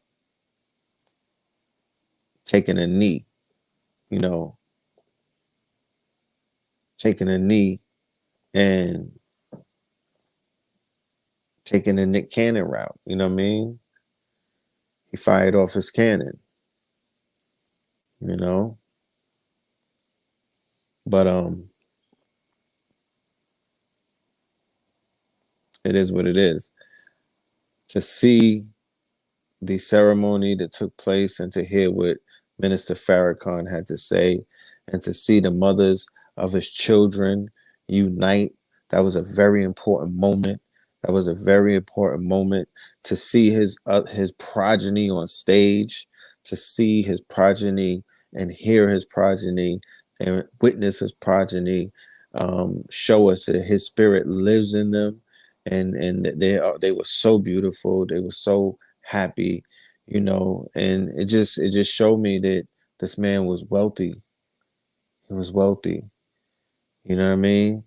taking a knee. You know, taking a knee and taking the Nick Cannon route. You know what I mean? He fired off his cannon. You know, but it is what it is. To see the ceremony that took place and to hear what Minister Farrakhan had to say and to see the mothers of his children unite. That was a very important moment. That was a very important moment to see his progeny on stage, to see his progeny and hear his progeny and witness his progeny show us that his spirit lives in them, and they were so beautiful. They were so happy, and it just showed me that this man was wealthy. He was wealthy. You know what I mean?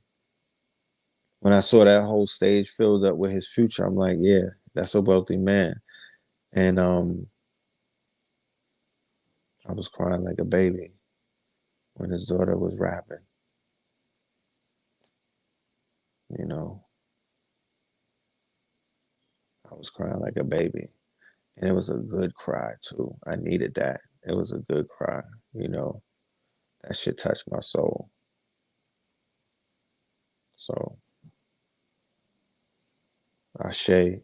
When I saw that whole stage filled up with his future, I'm like, yeah, that's a wealthy man. And I was crying like a baby when his daughter was rapping. You know, I was crying like a baby, and it was a good cry too. I needed that. It was a good cry. You know, that shit touched my soul. So, Ashe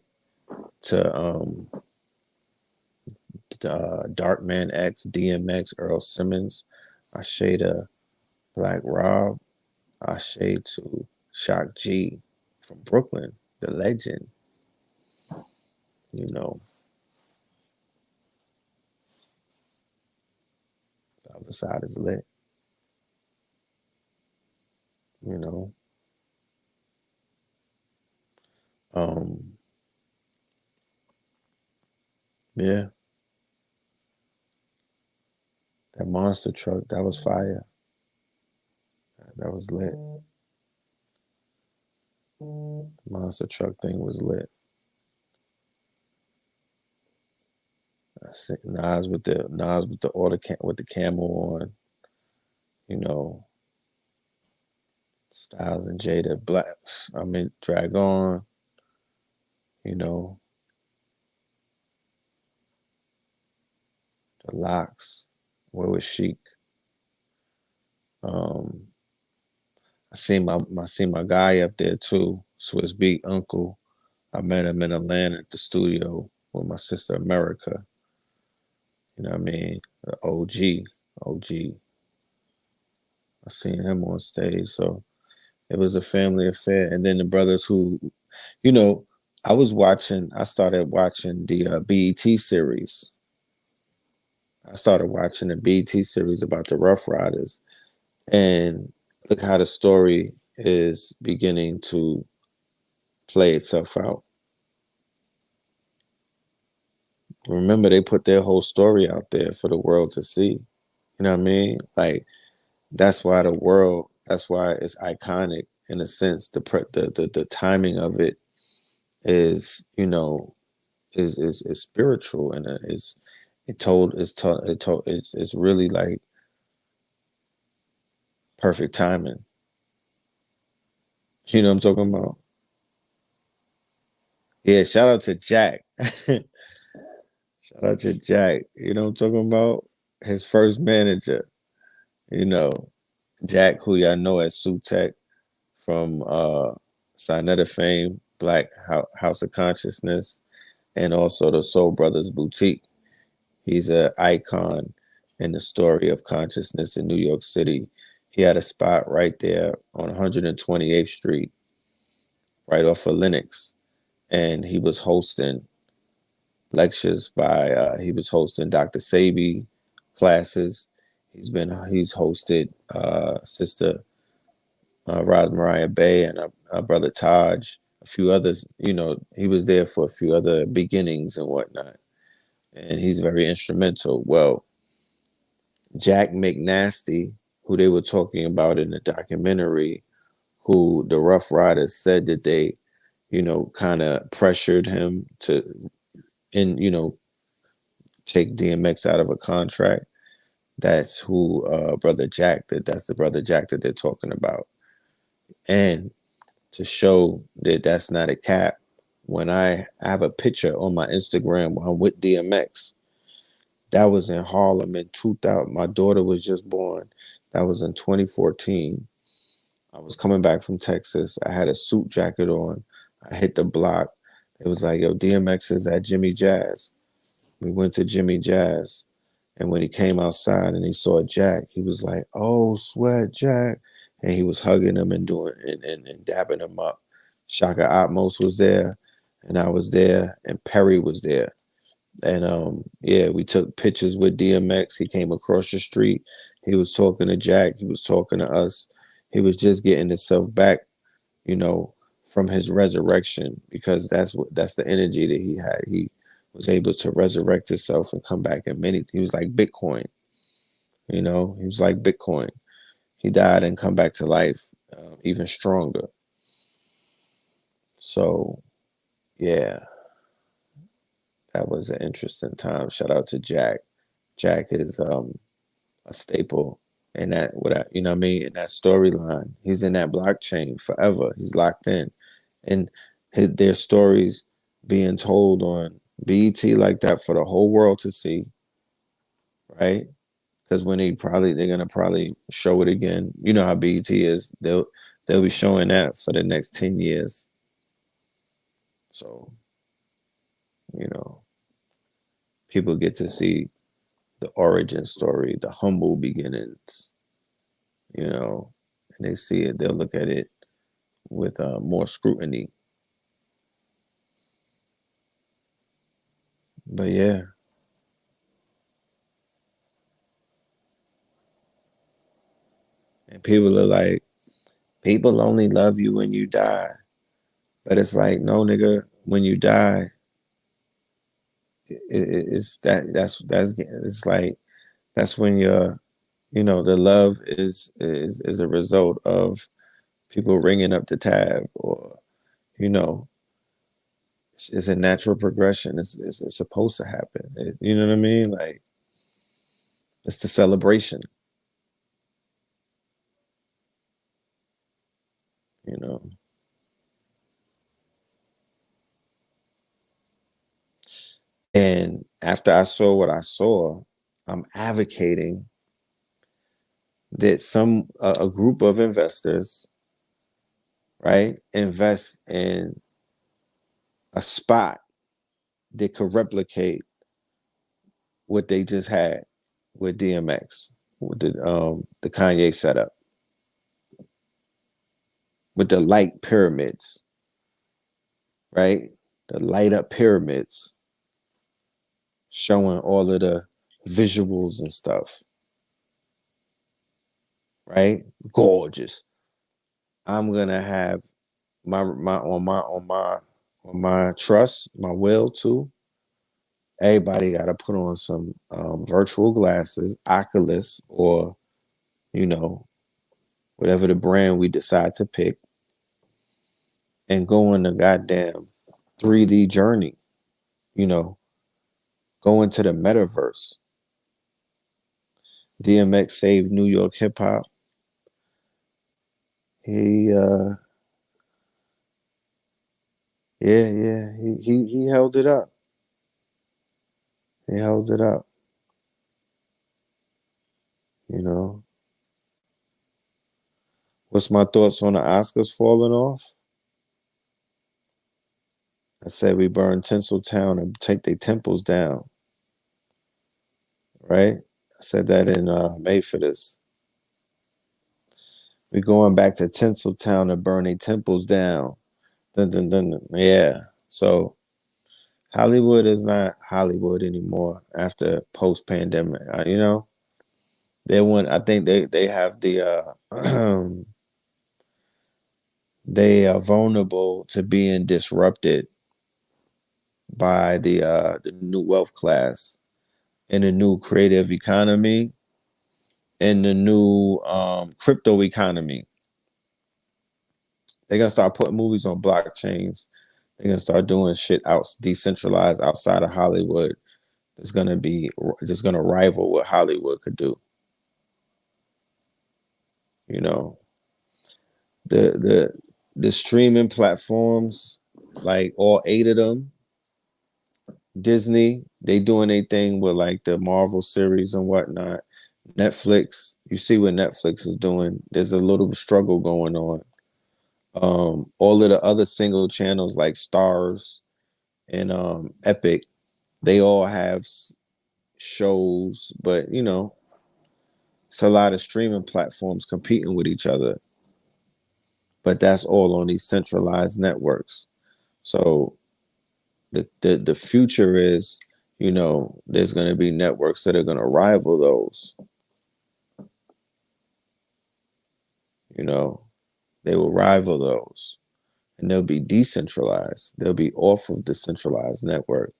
to Darkman X, DMX, Earl Simmons. Ashe to Black Rob. Ashe to Shock G from Brooklyn, the legend. You know, the other side is lit. You know, um, yeah, That monster truck, that was fire. That was lit. Monster truck thing was lit. I see Nas with the with the camel on, you know, Styles and Jada Black. I mean, Dragon, you know, the Locks. Where was Chic? Um, I seen my guy up there too, Swiss Beat Uncle. I met him in Atlanta at the studio with my sister America. You know what I mean? The OG, OG. I seen him on stage, so it was a family affair. And then the brothers who, you know, I started watching the BET series. I started watching the BET series about the Rough Riders, and look how the story is beginning to play itself out. Remember, they put their whole story out there for the world to see. You know what I mean? Like that's why it's iconic in a sense. The timing of it is, you know, is spiritual, and it's really like perfect timing. You know what I'm talking about? Yeah, shout out to Jack. Shout out to Jack. You know what I'm talking about? His first manager, you know, Jack, who y'all know as Sutek from Sinetta fame, House of Consciousness, and also the Soul Brothers Boutique. He's an icon in the story of consciousness in New York City. He had a spot right there on 128th Street, right off of Lenox, and he was hosting Dr. Sabi classes. He's hosted Sister Roz Mariah Bay and our brother Taj, a few others. You know, he was there for a few other beginnings and whatnot, and he's very instrumental. Well, Jack McNasty, who they were talking about in the documentary, who the Rough Riders said that they, you know, kind of pressured him to, you know, take DMX out of a contract. That's who that's the brother Jack that they're talking about. And to show that that's not a cap, when I have a picture on my Instagram where I'm with DMX, that was in Harlem in 2000. My daughter was just born. That was in 2014. I was coming back from Texas. I had a suit jacket on. I hit the block. It was like, yo, DMX is at Jimmy Jazz. We went to Jimmy Jazz. And when he came outside and he saw Jack, he was like, "Oh, sweat, Jack." And he was hugging him and and dabbing him up. Shaka Atmos was there, and I was there, and Perry was there. And yeah, we took pictures with DMX. He came across the street. He was talking to Jack. He was talking to us. He was just getting himself back, you know, from his resurrection, because that's the energy that he had. He was able to resurrect himself and come back in many. He was like Bitcoin, you know. He was like Bitcoin. He died and come back to life, even stronger. So yeah, that was an interesting time. Shout out to Jack. Jack is a staple in that, you know what I mean, in that storyline. He's in that blockchain forever. He's locked in, and their stories being told on BET like that for the whole world to see, right? Because when they're gonna probably show it again. You know how BET is. They'll be showing that for the next 10 years. So you know, people get to see the origin story, the humble beginnings. You know, and they see it. They'll look at it with more scrutiny. But yeah, and people are like, people only love you when you die. But it's like, no, nigga, when you die, it's it's like That's when the love is a result of people ringing up the tab, or you know, it's a natural progression. It's supposed to happen. You know what I mean? Like it's the celebration. You know, and after I saw what I saw, I'm advocating that a group of investors, right, invest in a spot that could replicate what they just had with DMX, with the Kanye setup, with the light pyramids, right? The light up pyramids showing all of the visuals and stuff, right? Gorgeous. I'm gonna have my trust, my will too. Everybody got to put on some virtual glasses, Oculus, or you know whatever the brand we decide to pick, and go on the goddamn 3D journey. You know, go into the metaverse. DMX saved New York hip hop. He he held it up. He held it up. You know, what's my thoughts on the Oscars falling off? I said we burn Tinseltown and take their temples down. Right? I said that in May for this. We're going back to Tinseltown to burn their temples down. Dun, dun, dun, dun. Yeah. So Hollywood is not Hollywood anymore after post pandemic. They want. I think they have the they are vulnerable to being disrupted by the new wealth class and the new creative economy and the new crypto economy. They're gonna start putting movies on blockchains. They're gonna start doing shit out decentralized outside of Hollywood. It's gonna be just gonna rival what Hollywood could do. You know, the the the streaming platforms, like all eight of them, Disney, they doing a thing with like the Marvel series and whatnot. Netflix, you see what Netflix is doing. There's a little struggle going on. All of the other single channels like Stars and Epic, they all have shows, but it's a lot of streaming platforms competing with each other. But that's all on these centralized networks. So the future is, there's going to be networks that are going to rival those. You know, they will rival those, and they'll be decentralized. They'll be off of the centralized network.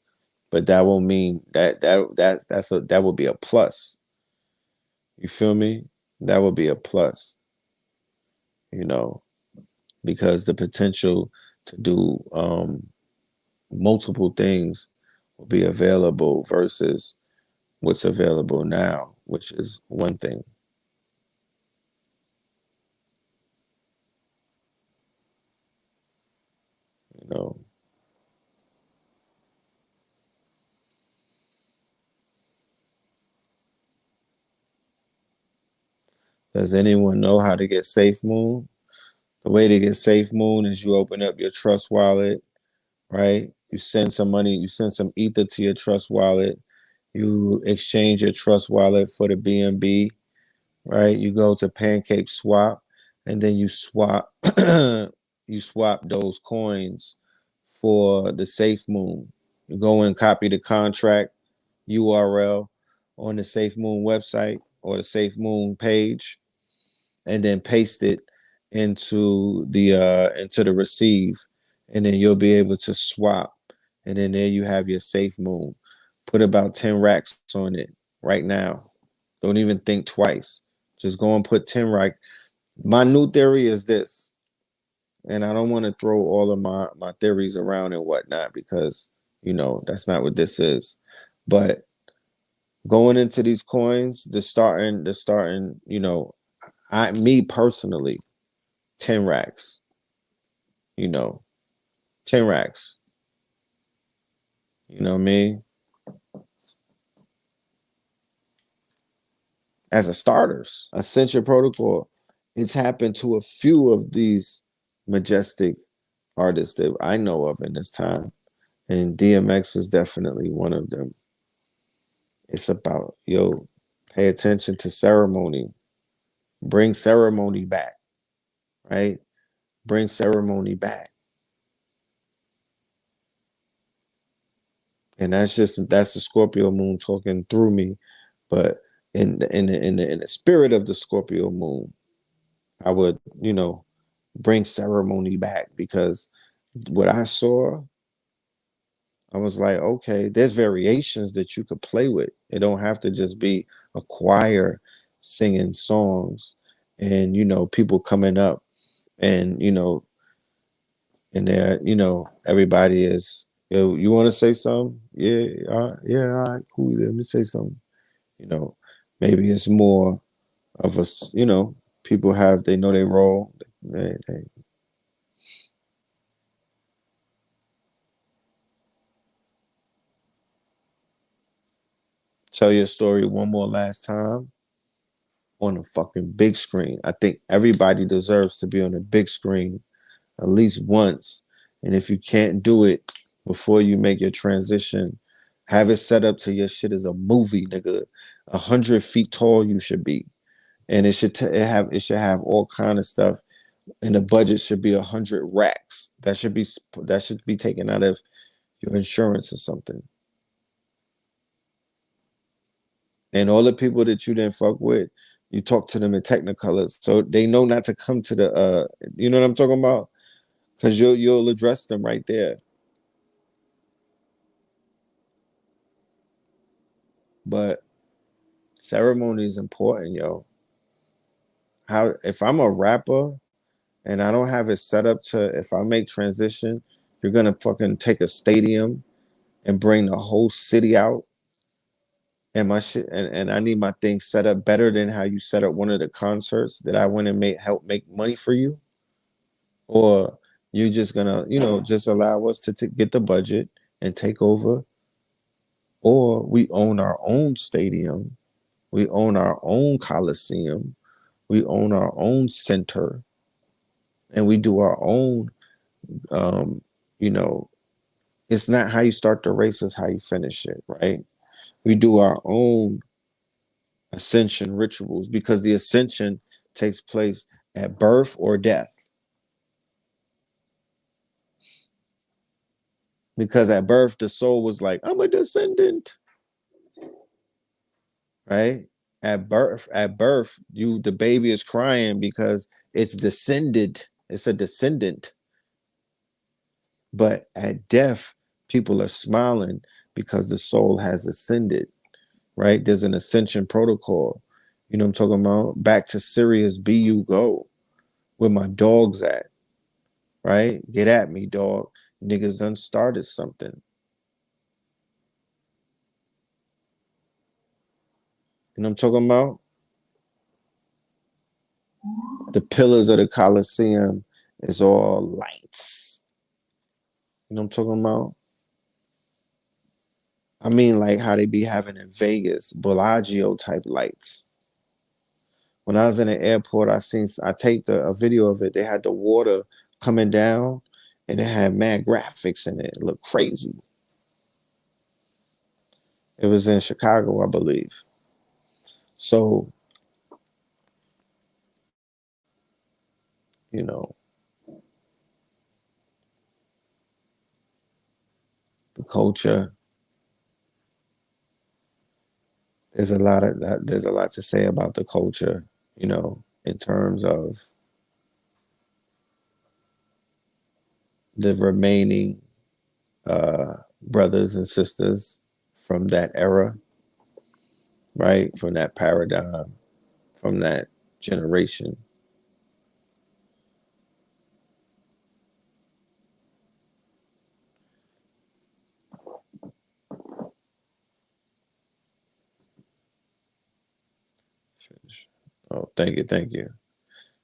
But that will mean that will be a plus. You feel me? That would be a plus. You know, because the potential to do multiple things will be available versus what's available now, which is one thing. You know, does anyone know how to get Safe Moon? The way to get Safe Moon is you open up your Trust wallet, right? You send some money, you send some ether to your Trust wallet. You exchange your Trust wallet for the BNB, right? You go to Pancake Swap, and then you swap you swap those coins for the Safe Moon. You go and copy the contract URL on the Safe Moon website or the Safe Moon page, and then paste it into the receive, and then you'll be able to swap, and then there you have your Safe Moon. Put about 10 racks on it right now. Don't even think twice. Just go and put 10 right. My new theory is this, and I don't want to throw all of my theories around and whatnot because that's not what this is. But going into these coins, the starting, me personally, 10 racks, you know, 10 racks. You know what I mean? As a starters, Ascension Protocol, it's happened to a few of these majestic artists that I know of in this time. And DMX is definitely one of them. It's about, pay attention to ceremony. Bring ceremony back, right? Bring ceremony back. And that's the Scorpio moon talking through me. But in the spirit of the Scorpio moon, I would, bring ceremony back because what I saw, I was like, okay, there's variations that you could play with. It don't have to just be a choir singing songs and people coming up and and there, everybody is, you want to say something? Yeah, yeah, all right, cool. Let me say something. You know, maybe it's more of us, people they know they role. They tell your story one more last time on a fucking big screen. I think everybody deserves to be on a big screen at least once. And if you can't do it before you make your transition, have it set up to your shit as a movie, nigga. 100 feet tall you should be, and it should have all kind of stuff, and the budget should be 100 racks. That should be taken out of your insurance or something. And all the people that you didn't fuck with, you talk to them in technicolors, so they know not to come to the. You know what I'm talking about? Because you'll address them right there. But ceremony is important, yo. How if I'm a rapper and I don't have it set up to if I make transition, you're gonna fucking take a stadium and bring the whole city out and my shit and I need my thing set up better than how you set up one of the concerts that I went and help make money for you, or you just gonna just allow us to get the budget and take over, or we own our own stadium, we own our own coliseum, we own our own center, and we do our own um you know it's not how you start the race, it's how you finish it, right? We do our own ascension rituals because the ascension takes place at birth or death. Because at birth, the soul was like, I'm a descendant, right? At birth, the baby is crying because it's descended. It's a descendant. But at death, people are smiling because the soul has ascended, right? There's an ascension protocol. You know what I'm talking about? Back to Sirius B you go. Where my dog's at, right? Get at me, dog. Niggas done started something. You know what I'm talking about? The pillars of the Coliseum is all lights. You know what I'm talking about? I mean, like how they be having in Vegas, Bellagio type lights. When I was in the airport, I taped a video of it. They had the water coming down, and it had mad graphics in it. It looked crazy. It was in Chicago, I believe. So, you know, the culture. There's a lot to say about the culture, in terms of the remaining brothers and sisters from that era. right? From that paradigm, from that generation. Oh, thank you, thank you.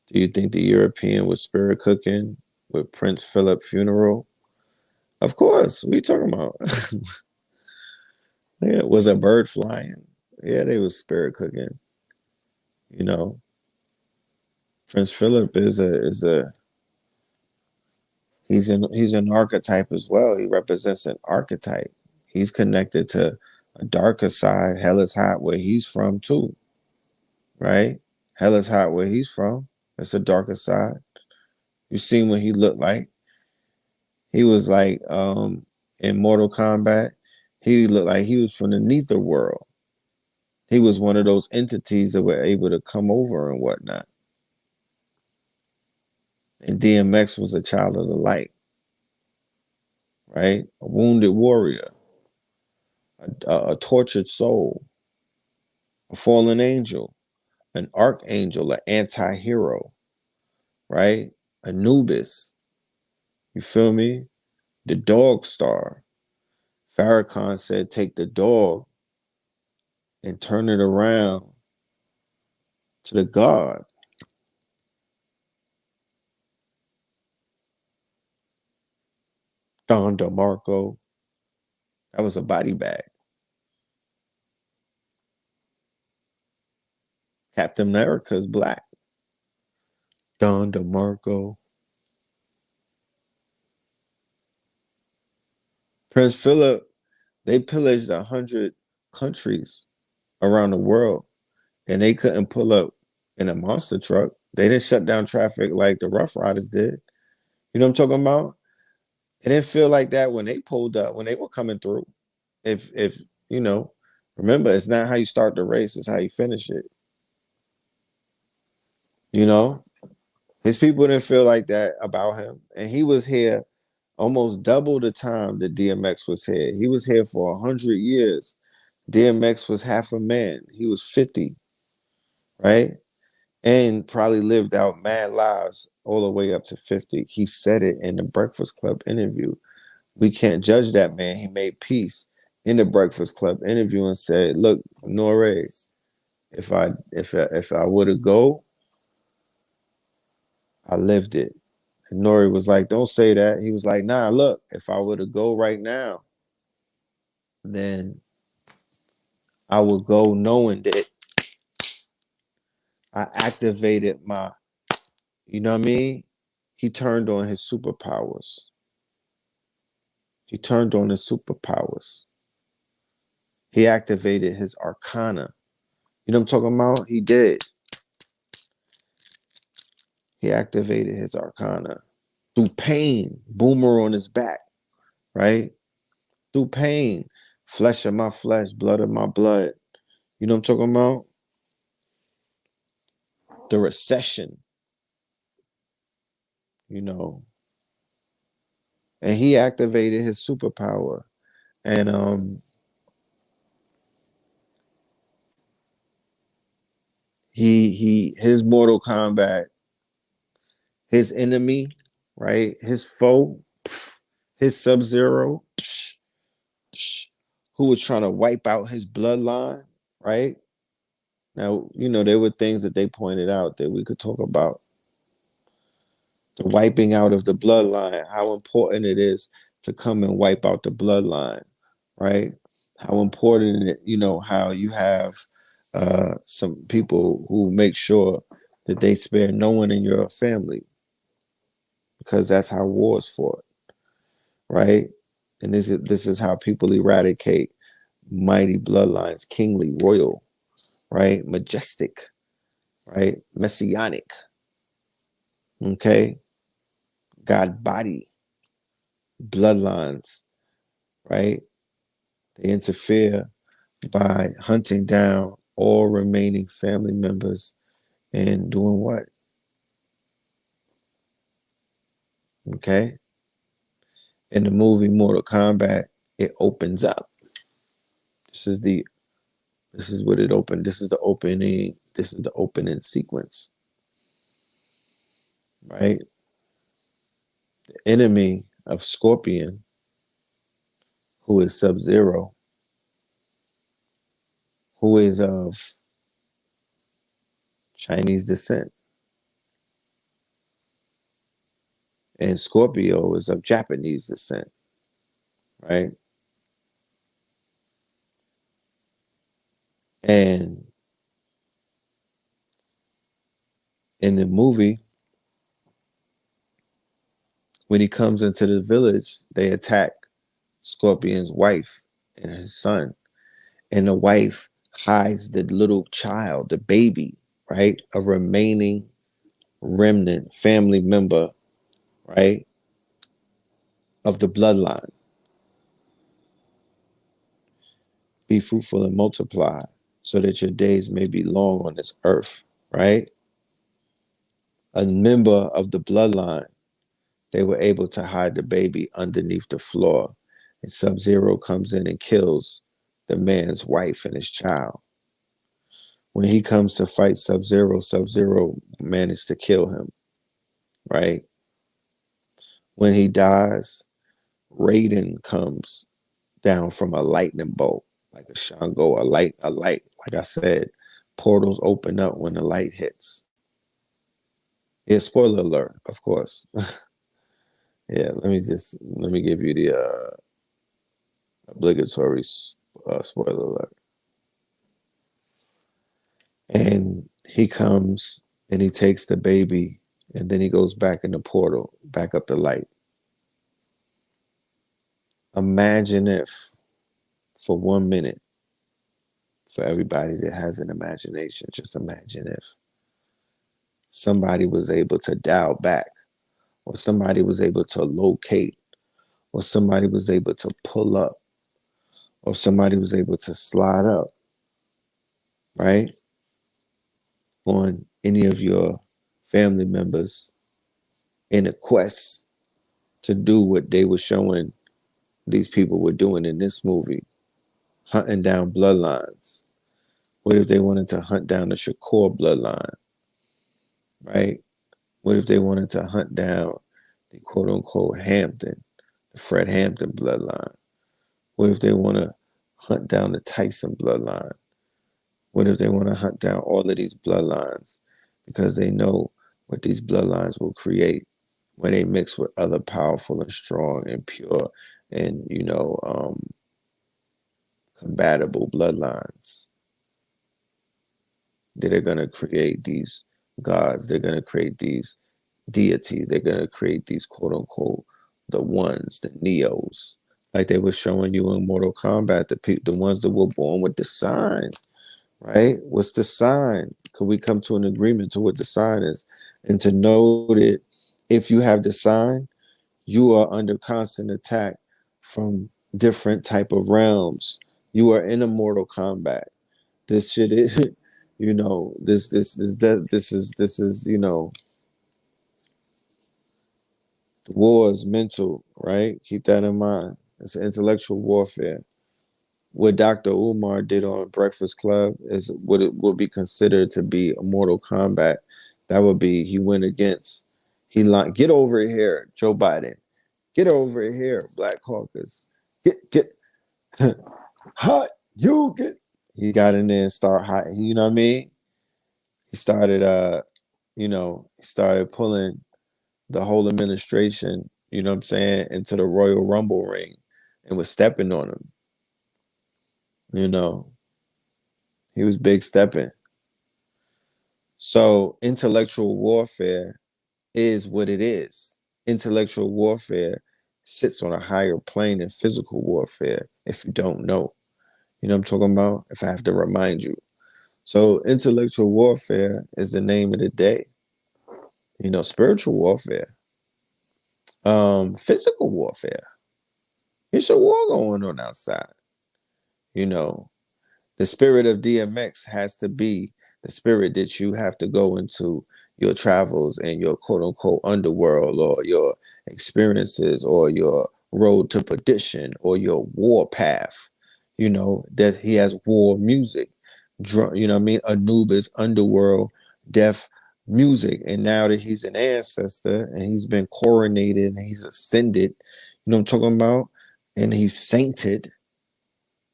Do you think the European was spirit cooking with Prince Philip funeral? Of course. What are you talking about? Yeah, was a bird flying? Yeah, they was spirit cooking. You know, Prince Philip is a he's an archetype as well. He represents an archetype. He's connected to a darker side. Hell is hot where he's from too, right? Hell is hot where he's from. It's a darker side. You seen what he looked like. He was like in Mortal Kombat. He looked like he was from the nether world. He was one of those entities that were able to come over and whatnot. And DMX was a child of the light, right? A wounded warrior, a tortured soul, a fallen angel, an archangel, an anti-hero, right? Anubis, you feel me? The dog star. Farrakhan said, take the dog and turn it around to the God. Don DeMarco, that was a body bag. Captain America is black. Don DeMarco. Prince Philip, they pillaged 100 countries around the world and they couldn't pull up in a monster truck. They didn't shut down traffic like the Rough Riders did. You know what I'm talking about? It didn't feel like that when they pulled up, when they were coming through. If you know, remember, it's not how you start the race, it's how you finish it. You know, his people didn't feel like that about him. And he was here almost double the time that DMX was here. He was here for 100 years. DMX was half a man. He was 50, right? And probably lived out mad lives all the way up to 50. He said it in the Breakfast Club interview. We can't judge that man. He made peace in the Breakfast Club interview and said, "Look, Nore, if I were to go, I lived it." And Nori was like, "Don't say that." He was like, "Nah, look, if I were to go right now, then I would go knowing that I activated my, you know what I mean?" He turned on his superpowers. He turned on his superpowers. He activated his arcana. You know what I'm talking about? He did. He activated his arcana through pain, boomer on his back, right? Through pain, flesh of my flesh, blood of my blood. You know what I'm talking about? The recession, you know, and he activated his superpower. And his Mortal Kombat, his enemy, right? His foe, his Sub-Zero, who was trying to wipe out his bloodline, right? Now, you know, there were things that they pointed out that we could talk about. The wiping out of the bloodline, how important it is to come and wipe out the bloodline, right? How important it, you know, how you have some people who make sure that they spare no one in your family because that's how wars fought, right? And this is how people eradicate mighty bloodlines, kingly, royal, right? Majestic, right? Messianic, okay? God body, bloodlines, right? They interfere by hunting down all remaining family members and doing what? Okay? In the movie Mortal Kombat, it opens up. This is This is what it opened. This is the opening. This is the opening sequence, right? The enemy of Scorpion, who is Sub-Zero, who is of Chinese descent, and Scorpio is of Japanese descent, right? And in the movie, when he comes into the village, they attack Scorpion's wife and his son. And the wife hides the little child, the baby, right? A remaining remnant family member, right? Of the bloodline. Be fruitful and multiply so that your days may be long on this earth, right? A member of the bloodline, they were able to hide the baby underneath the floor. And Sub-Zero comes in and kills the man's wife and his child. When he comes to fight Sub-Zero, Sub-Zero managed to kill him, right? When he dies, Raiden comes down from a lightning bolt, like a Shango, a light. Like I said, portals open up when the light hits. Yeah, spoiler alert, of course. Yeah, let me give you the obligatory spoiler alert. And he comes and he takes the baby, and then he goes back in the portal, back up the light. Imagine if, for 1 minute, for everybody that has an imagination, just imagine if somebody was able to dial back, or somebody was able to locate, or somebody was able to pull up, or somebody was able to slide up, right, on any of your family members in a quest to do what they were showing these people were doing in this movie, hunting down bloodlines. What if they wanted to hunt down the Shakur bloodline, right? What if they wanted to hunt down the quote unquote Hampton, the Fred Hampton bloodline? What if they want to hunt down the Tyson bloodline? What if they want to hunt down all of these bloodlines because they know what these bloodlines will create when they mix with other powerful and strong and pure and, compatible bloodlines? They're going to create these gods. They're going to create these deities. They're going to create these quote unquote the ones, the neos, like they were showing you in Mortal Kombat, the ones that were born with the sign, right? What's the sign? Could we come to an agreement to what the sign is, and to know that if you have the sign, you are under constant attack from different type of realms. You are in a Mortal Kombat. This shit is, this is, the war is mental, right? Keep that in mind. It's intellectual warfare. What Dr. Umar did on Breakfast Club is what it would be considered to be a Mortal Kombat. That would be he went against. He like get over here, Joe Biden. Get over here, Black Caucus. Get hot. You get. He got in there and started hot. You know what I mean? He started he started pulling the whole administration, you know what I'm saying, into the Royal Rumble ring and was stepping on him. You know, he was big stepping. So intellectual warfare is what it is. Intellectual warfare sits on a higher plane than physical warfare, if you don't know. You know what I'm talking about? If I have to remind you. So intellectual warfare is the name of the day. Spiritual warfare, physical warfare. There's a war going on outside. You know, the spirit of DMX has to be the spirit that you have to go into your travels and your quote unquote underworld, or your experiences, or your road to perdition, or your war path. That he has war music. You know what I mean? Anubis, underworld, death music. And now that he's an ancestor and he's been coronated and he's ascended, you know what I'm talking about? And he's sainted.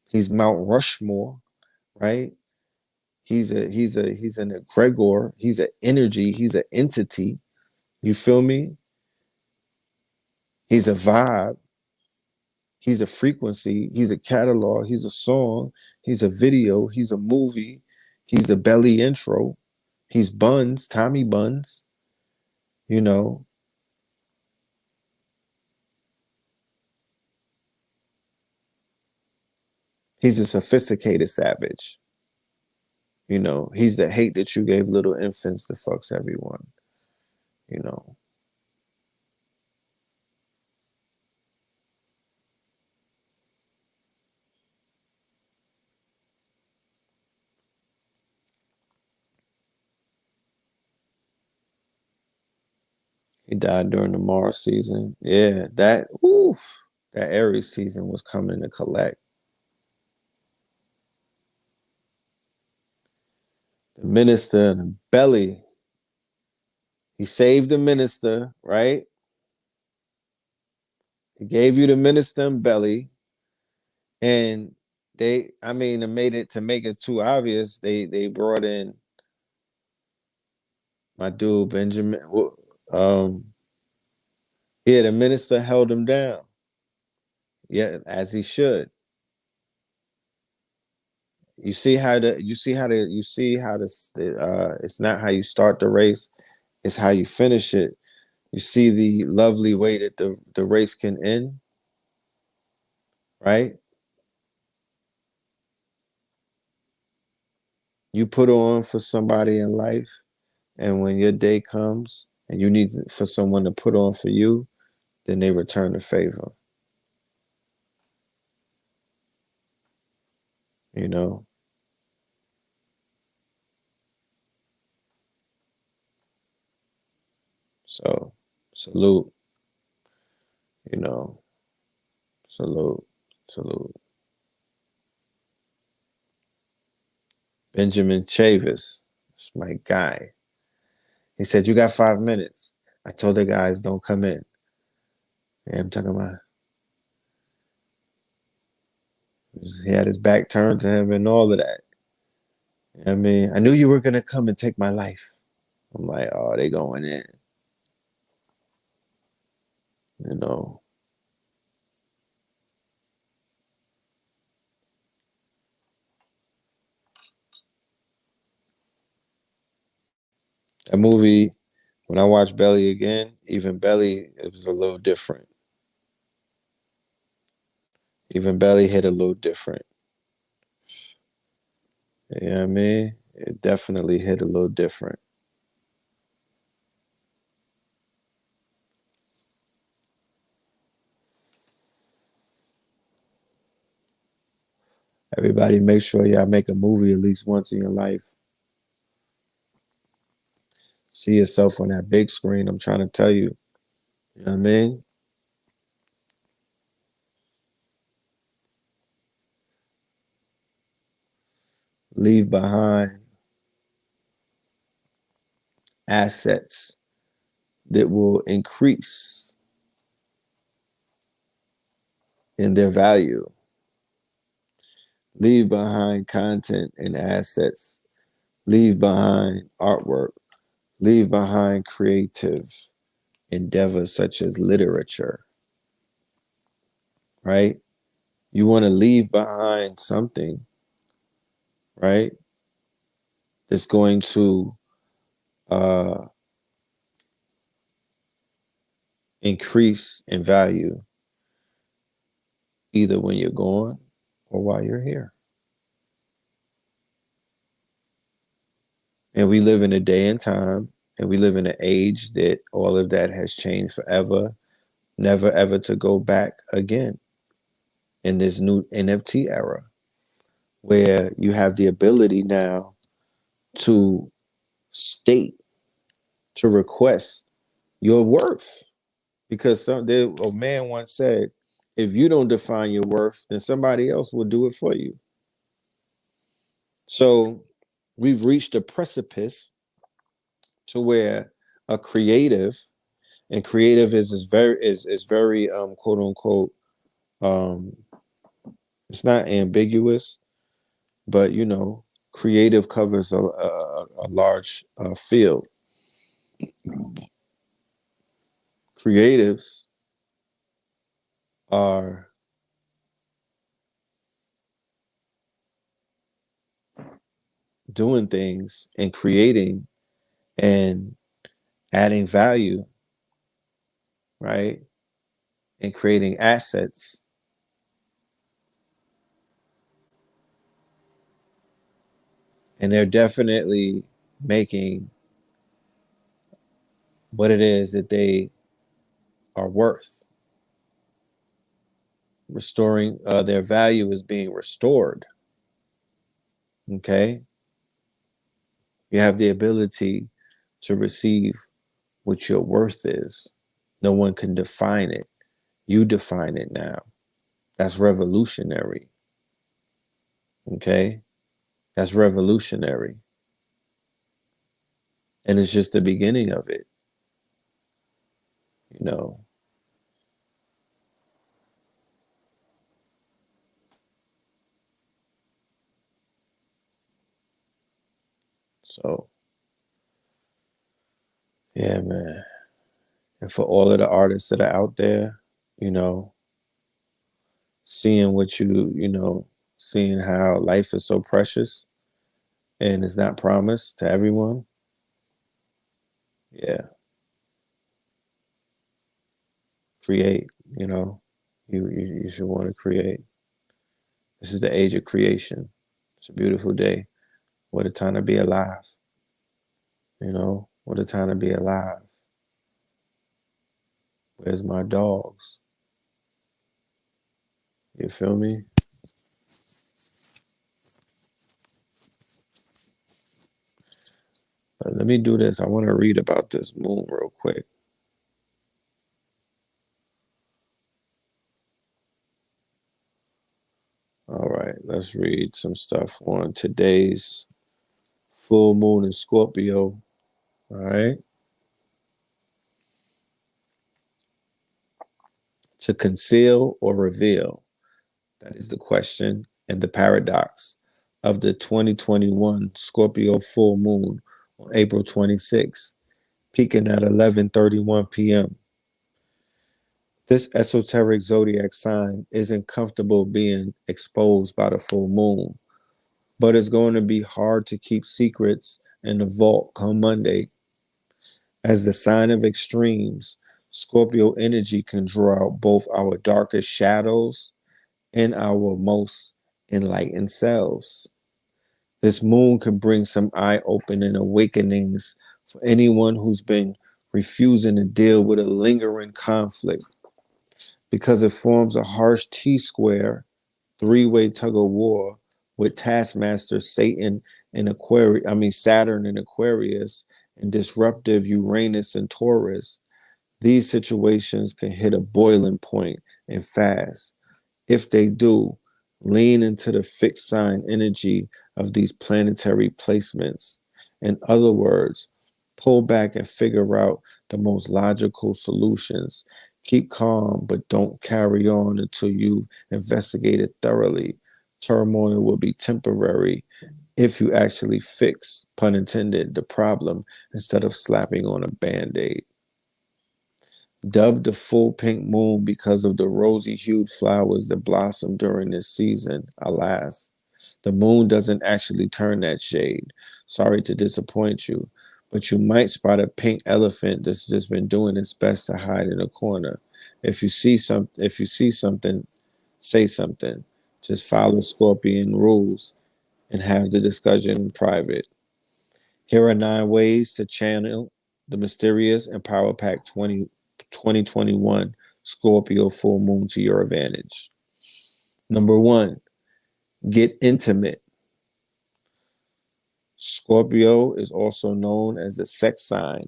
He's Mount Rushmore, right? He's an egregor. He's an energy. He's an entity. You feel me? He's a vibe. He's a frequency. He's a catalog. He's a song. He's a video. He's a movie. He's the belly intro. He's Buns, Tommy Buns. You know, he's a sophisticated savage. You know, he's the hate that you gave little infants that fucks everyone. You know, he died during the Mars season. Yeah, that Aries season was coming to collect. The minister in the belly. He saved the minister, right? He gave you the minister in belly. And I mean, to make it too obvious, they brought in my dude Benjamin. Um, yeah, the minister held him down. Yeah, as he should. You see how this it's not how you start the race, it's how you finish it. You see the lovely way that the race can end, right? You put on for somebody in life, and when your day comes and you need for someone to put on for you, then they return the favor. You know, so salute. You know, salute, salute. Benjamin Chavis, it's my guy. He said, "You got 5 minutes." I told the guys, "Don't come in." Yeah, I'm talking about. He had his back turned to him and all of that. I mean, I knew you were gonna come and take my life. I'm like, oh, they going in. You know, that movie. When I watched Belly again, even Belly, it was a little different. Even Belly hit a little different. You know what I mean? It definitely hit a little different. Everybody make sure y'all make a movie at least once in your life. See yourself on that big screen. I'm trying to tell you. You know what I mean? Leave behind assets that will increase in their value. Leave behind content and assets. Leave behind artwork. Leave behind creative endeavors such as literature, right? You want to leave behind something, right? That's going to uh, increase in value either when you're gone or while you're here. And we live in a day and time, and we live in an age that all of that has changed forever, never ever to go back again in this new NFT era where you have the ability now to state, to request your worth. Because a man once said, if you don't define your worth, then somebody else will do it for you. So we've reached a precipice to where a creative, and creative is very quote unquote, um it's not ambiguous, but creative covers a large field. Creatives are doing things and creating and adding value, right? And creating assets. And they're definitely making what it is that they are worth. Restoring their value is being restored. Okay. You have the ability to receive what your worth is. No one can define it. You define it now. That's revolutionary. Okay. That's revolutionary. And it's just the beginning of it, you know. So, yeah, man. And for all of the artists that are out there, you know, seeing what seeing how life is so precious and it's not promised to everyone. Yeah, create, you know, you should want to create. This is the age of creation. It's a beautiful day. What a time to be alive. What a time to be alive. Where's my dogs? You feel me? But let me do this. I want to read about this moon real quick. All right, let's read some stuff on today's full moon in Scorpio. All right. To conceal or reveal? That is the question and the paradox of the 2021 Scorpio full moon on April 26th, peaking at 11:31 p.m. This esoteric zodiac sign isn't comfortable being exposed by the full moon, but it's going to be hard to keep secrets in the vault come Monday. As the sign of extremes, Scorpio energy can draw out both our darkest shadows and our most enlightened selves. This moon can bring some eye opening awakenings for anyone who's been refusing to deal with a lingering conflict because it forms a harsh T square, three-way tug of war with Taskmaster Satan in Aquarius, Saturn in Aquarius, and disruptive Uranus and Taurus. These situations can hit a boiling point and fast. If they do, lean into the fixed sign energy of these planetary placements. In other words, pull back and figure out the most logical solutions. Keep calm, but don't carry on until you investigate it thoroughly. Turmoil will be temporary if you actually fix, pun intended, the problem instead of slapping on a band aid. Dubbed the full pink moon because of the rosy hued flowers that blossom during this season, alas, the moon doesn't actually turn that shade. Sorry to disappoint you, but you might spot a pink elephant that's just been doing its best to hide in a corner. If you see something, say something. Just follow Scorpion rules and have the discussion in private. Here are 9 ways to channel the mysterious and power pack 2021 Scorpio full moon to your advantage. Number one, get intimate. Scorpio is also known as the sex sign,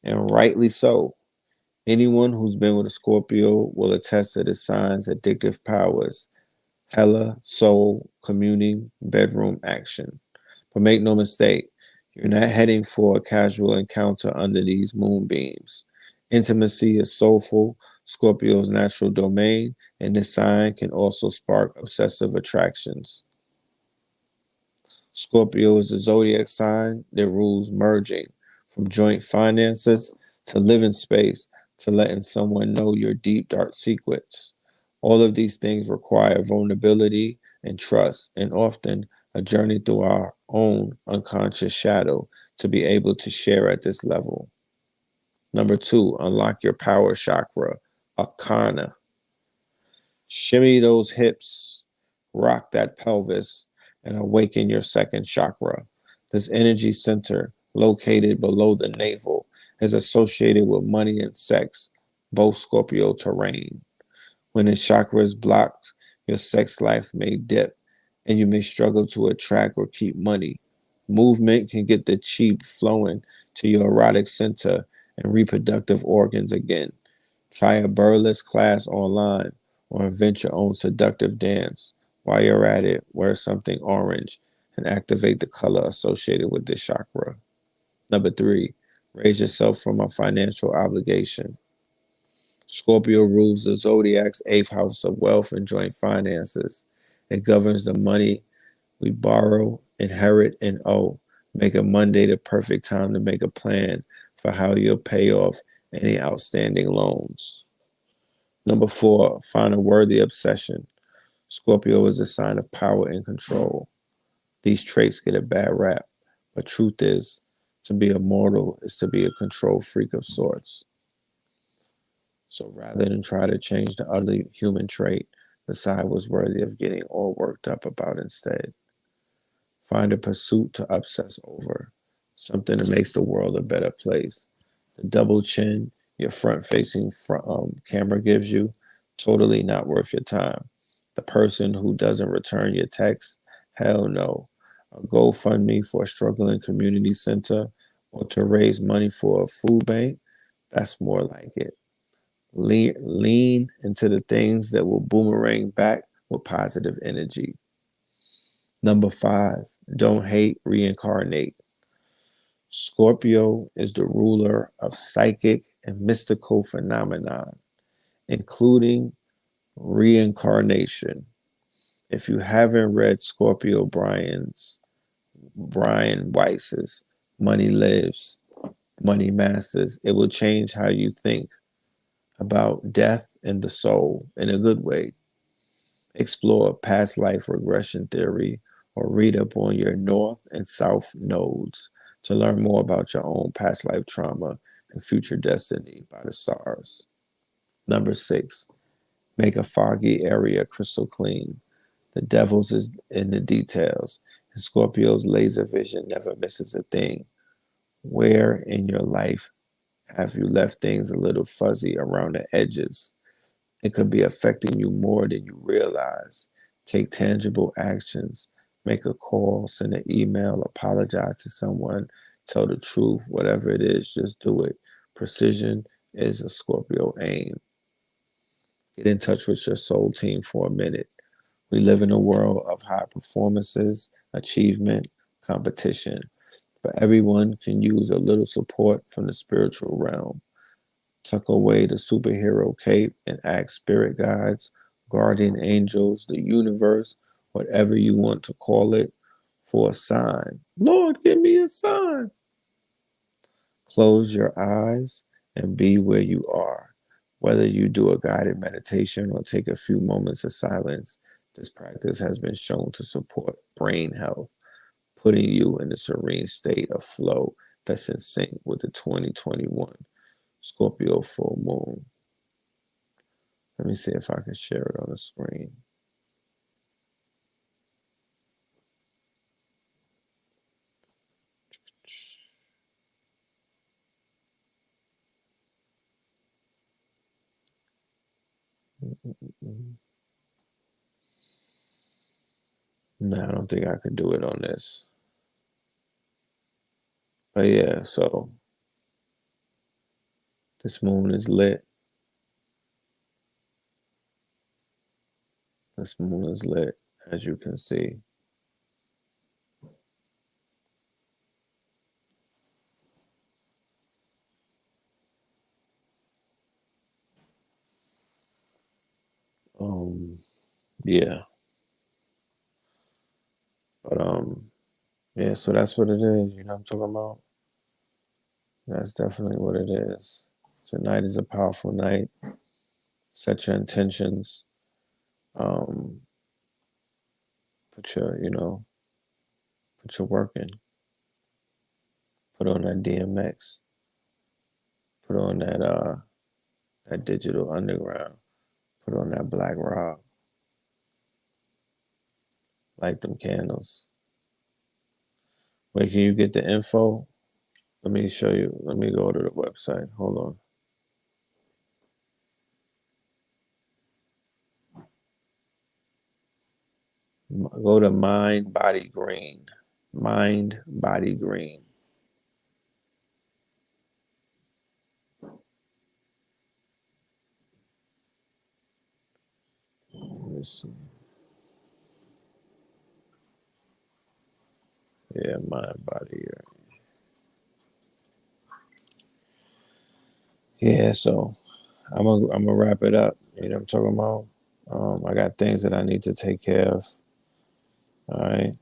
and rightly so. Anyone who's been with a Scorpio will attest to the sign's addictive powers. Hella, soul, communing, bedroom action. But make no mistake, you're not heading for a casual encounter under these moonbeams. Intimacy is soulful, Scorpio's natural domain, and this sign can also spark obsessive attractions. Scorpio is a zodiac sign that rules merging, from joint finances to living space to letting someone know your deep, dark secrets. All of these things require vulnerability and trust, and often a journey through our own unconscious shadow to be able to share at this level. Number two, unlock your power chakra, Akana. Shimmy those hips, rock that pelvis, and awaken your second chakra. This energy center, located below the navel, is associated with money and sex, both Scorpio terrain. When the chakra is blocked, your sex life may dip, and you may struggle to attract or keep money. Movement can get the chi flowing to your erotic center and reproductive organs again. Try a burlesque class online or invent your own seductive dance. While you're at it, wear something orange and activate the color associated with this chakra. Number three, raise yourself from a financial obligation. Scorpio rules the zodiac's eighth house of wealth and joint finances. It governs the money we borrow, inherit, and owe. Make a Monday the perfect time to make a plan for how you'll pay off any outstanding loans. Number four, find a worthy obsession. Scorpio is a sign of power and control. These traits get a bad rap, but truth is, to be immortal is to be a control freak of sorts. So rather than try to change the ugly human trait, decide what's worthy of getting all worked up about instead. Find a pursuit to obsess over, something that makes the world a better place. The double chin your front facing camera gives you, totally not worth your time. The person who doesn't return your text, hell no. A GoFundMe for a struggling community center or to raise money for a food bank, that's more like it. Lean into the things that will boomerang back with positive energy. Number five, don't hate, reincarnate. Scorpio is the ruler of psychic and mystical phenomena, including reincarnation. If you haven't read Brian Weiss's Money Lives, Money Masters, it will change how you think about death and the soul in a good way. Explore past life regression theory or read up on your north and south nodes to learn more about your own past life trauma and future destiny by the stars. Number six, make a foggy area crystal clean. The devil's is in the details, and Scorpio's laser vision never misses a thing. Where in your life have you left things a little fuzzy around the edges? It could be affecting you more than you realize. Take tangible actions. Make a call, send an email, apologize to someone, tell the truth, whatever it is, just do it. Precision is a Scorpio aim. Get in touch with your soul team for a minute. We live in a world of high performances, achievement, competition, but everyone can use a little support from the spiritual realm. Tuck away the superhero cape and ask spirit guides, guardian angels, the universe, whatever you want to call it, for a sign. Lord, give me a sign. Close your eyes and be where you are. Whether you do a guided meditation or take a few moments of silence, this practice has been shown to support brain health, putting you in a serene state of flow that's in sync with the 2021 Scorpio full moon. Let me see if I can share it on the screen. No, I don't think I can do it on this. But yeah, so this moon is lit. This moon is lit, as you can see. Yeah, but yeah. So that's what it is. You know what I'm talking about? That's definitely what it is. Tonight is a powerful night. Set your intentions. Um, put your, put your work in. Put on that DMX. Put on that digital underground. Put on that black rock. Light them candles. Wait, can you get the info? Let me show you. Let me go to the website. Hold on. Go to Mind Body Green. Mind Body Green. Let me see. Yeah, Mind Body. Yeah, so I'm gonna wrap it up. You know what I'm talking about? I got things that I need to take care of. All right,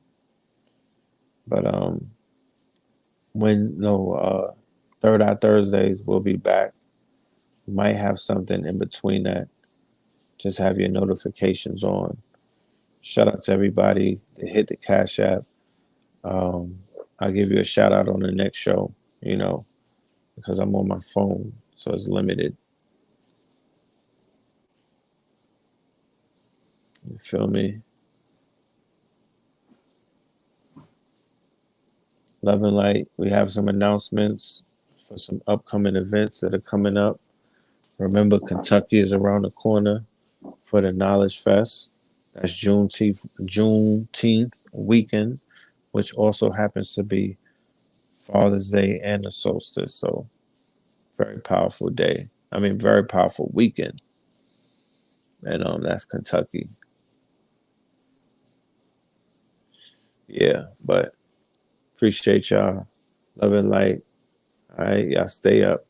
but when no Third Eye Thursdays, we'll be back. Might have something in between that. Just have your notifications on. Shout out to everybody that hit the Cash App. Um, I'll give you a shout out on the next show. You know, because I'm on my phone, so it's limited. You feel me? Love and light. We have some announcements for some upcoming events that are coming up. Remember, Kentucky is around the corner for the Knowledge Fest. That's Juneteenth weekend, which also happens to be Father's Day and the solstice. So very powerful day. I mean, very powerful weekend. And that's Kentucky. Yeah, but appreciate y'all. Love and light. All right, y'all stay up.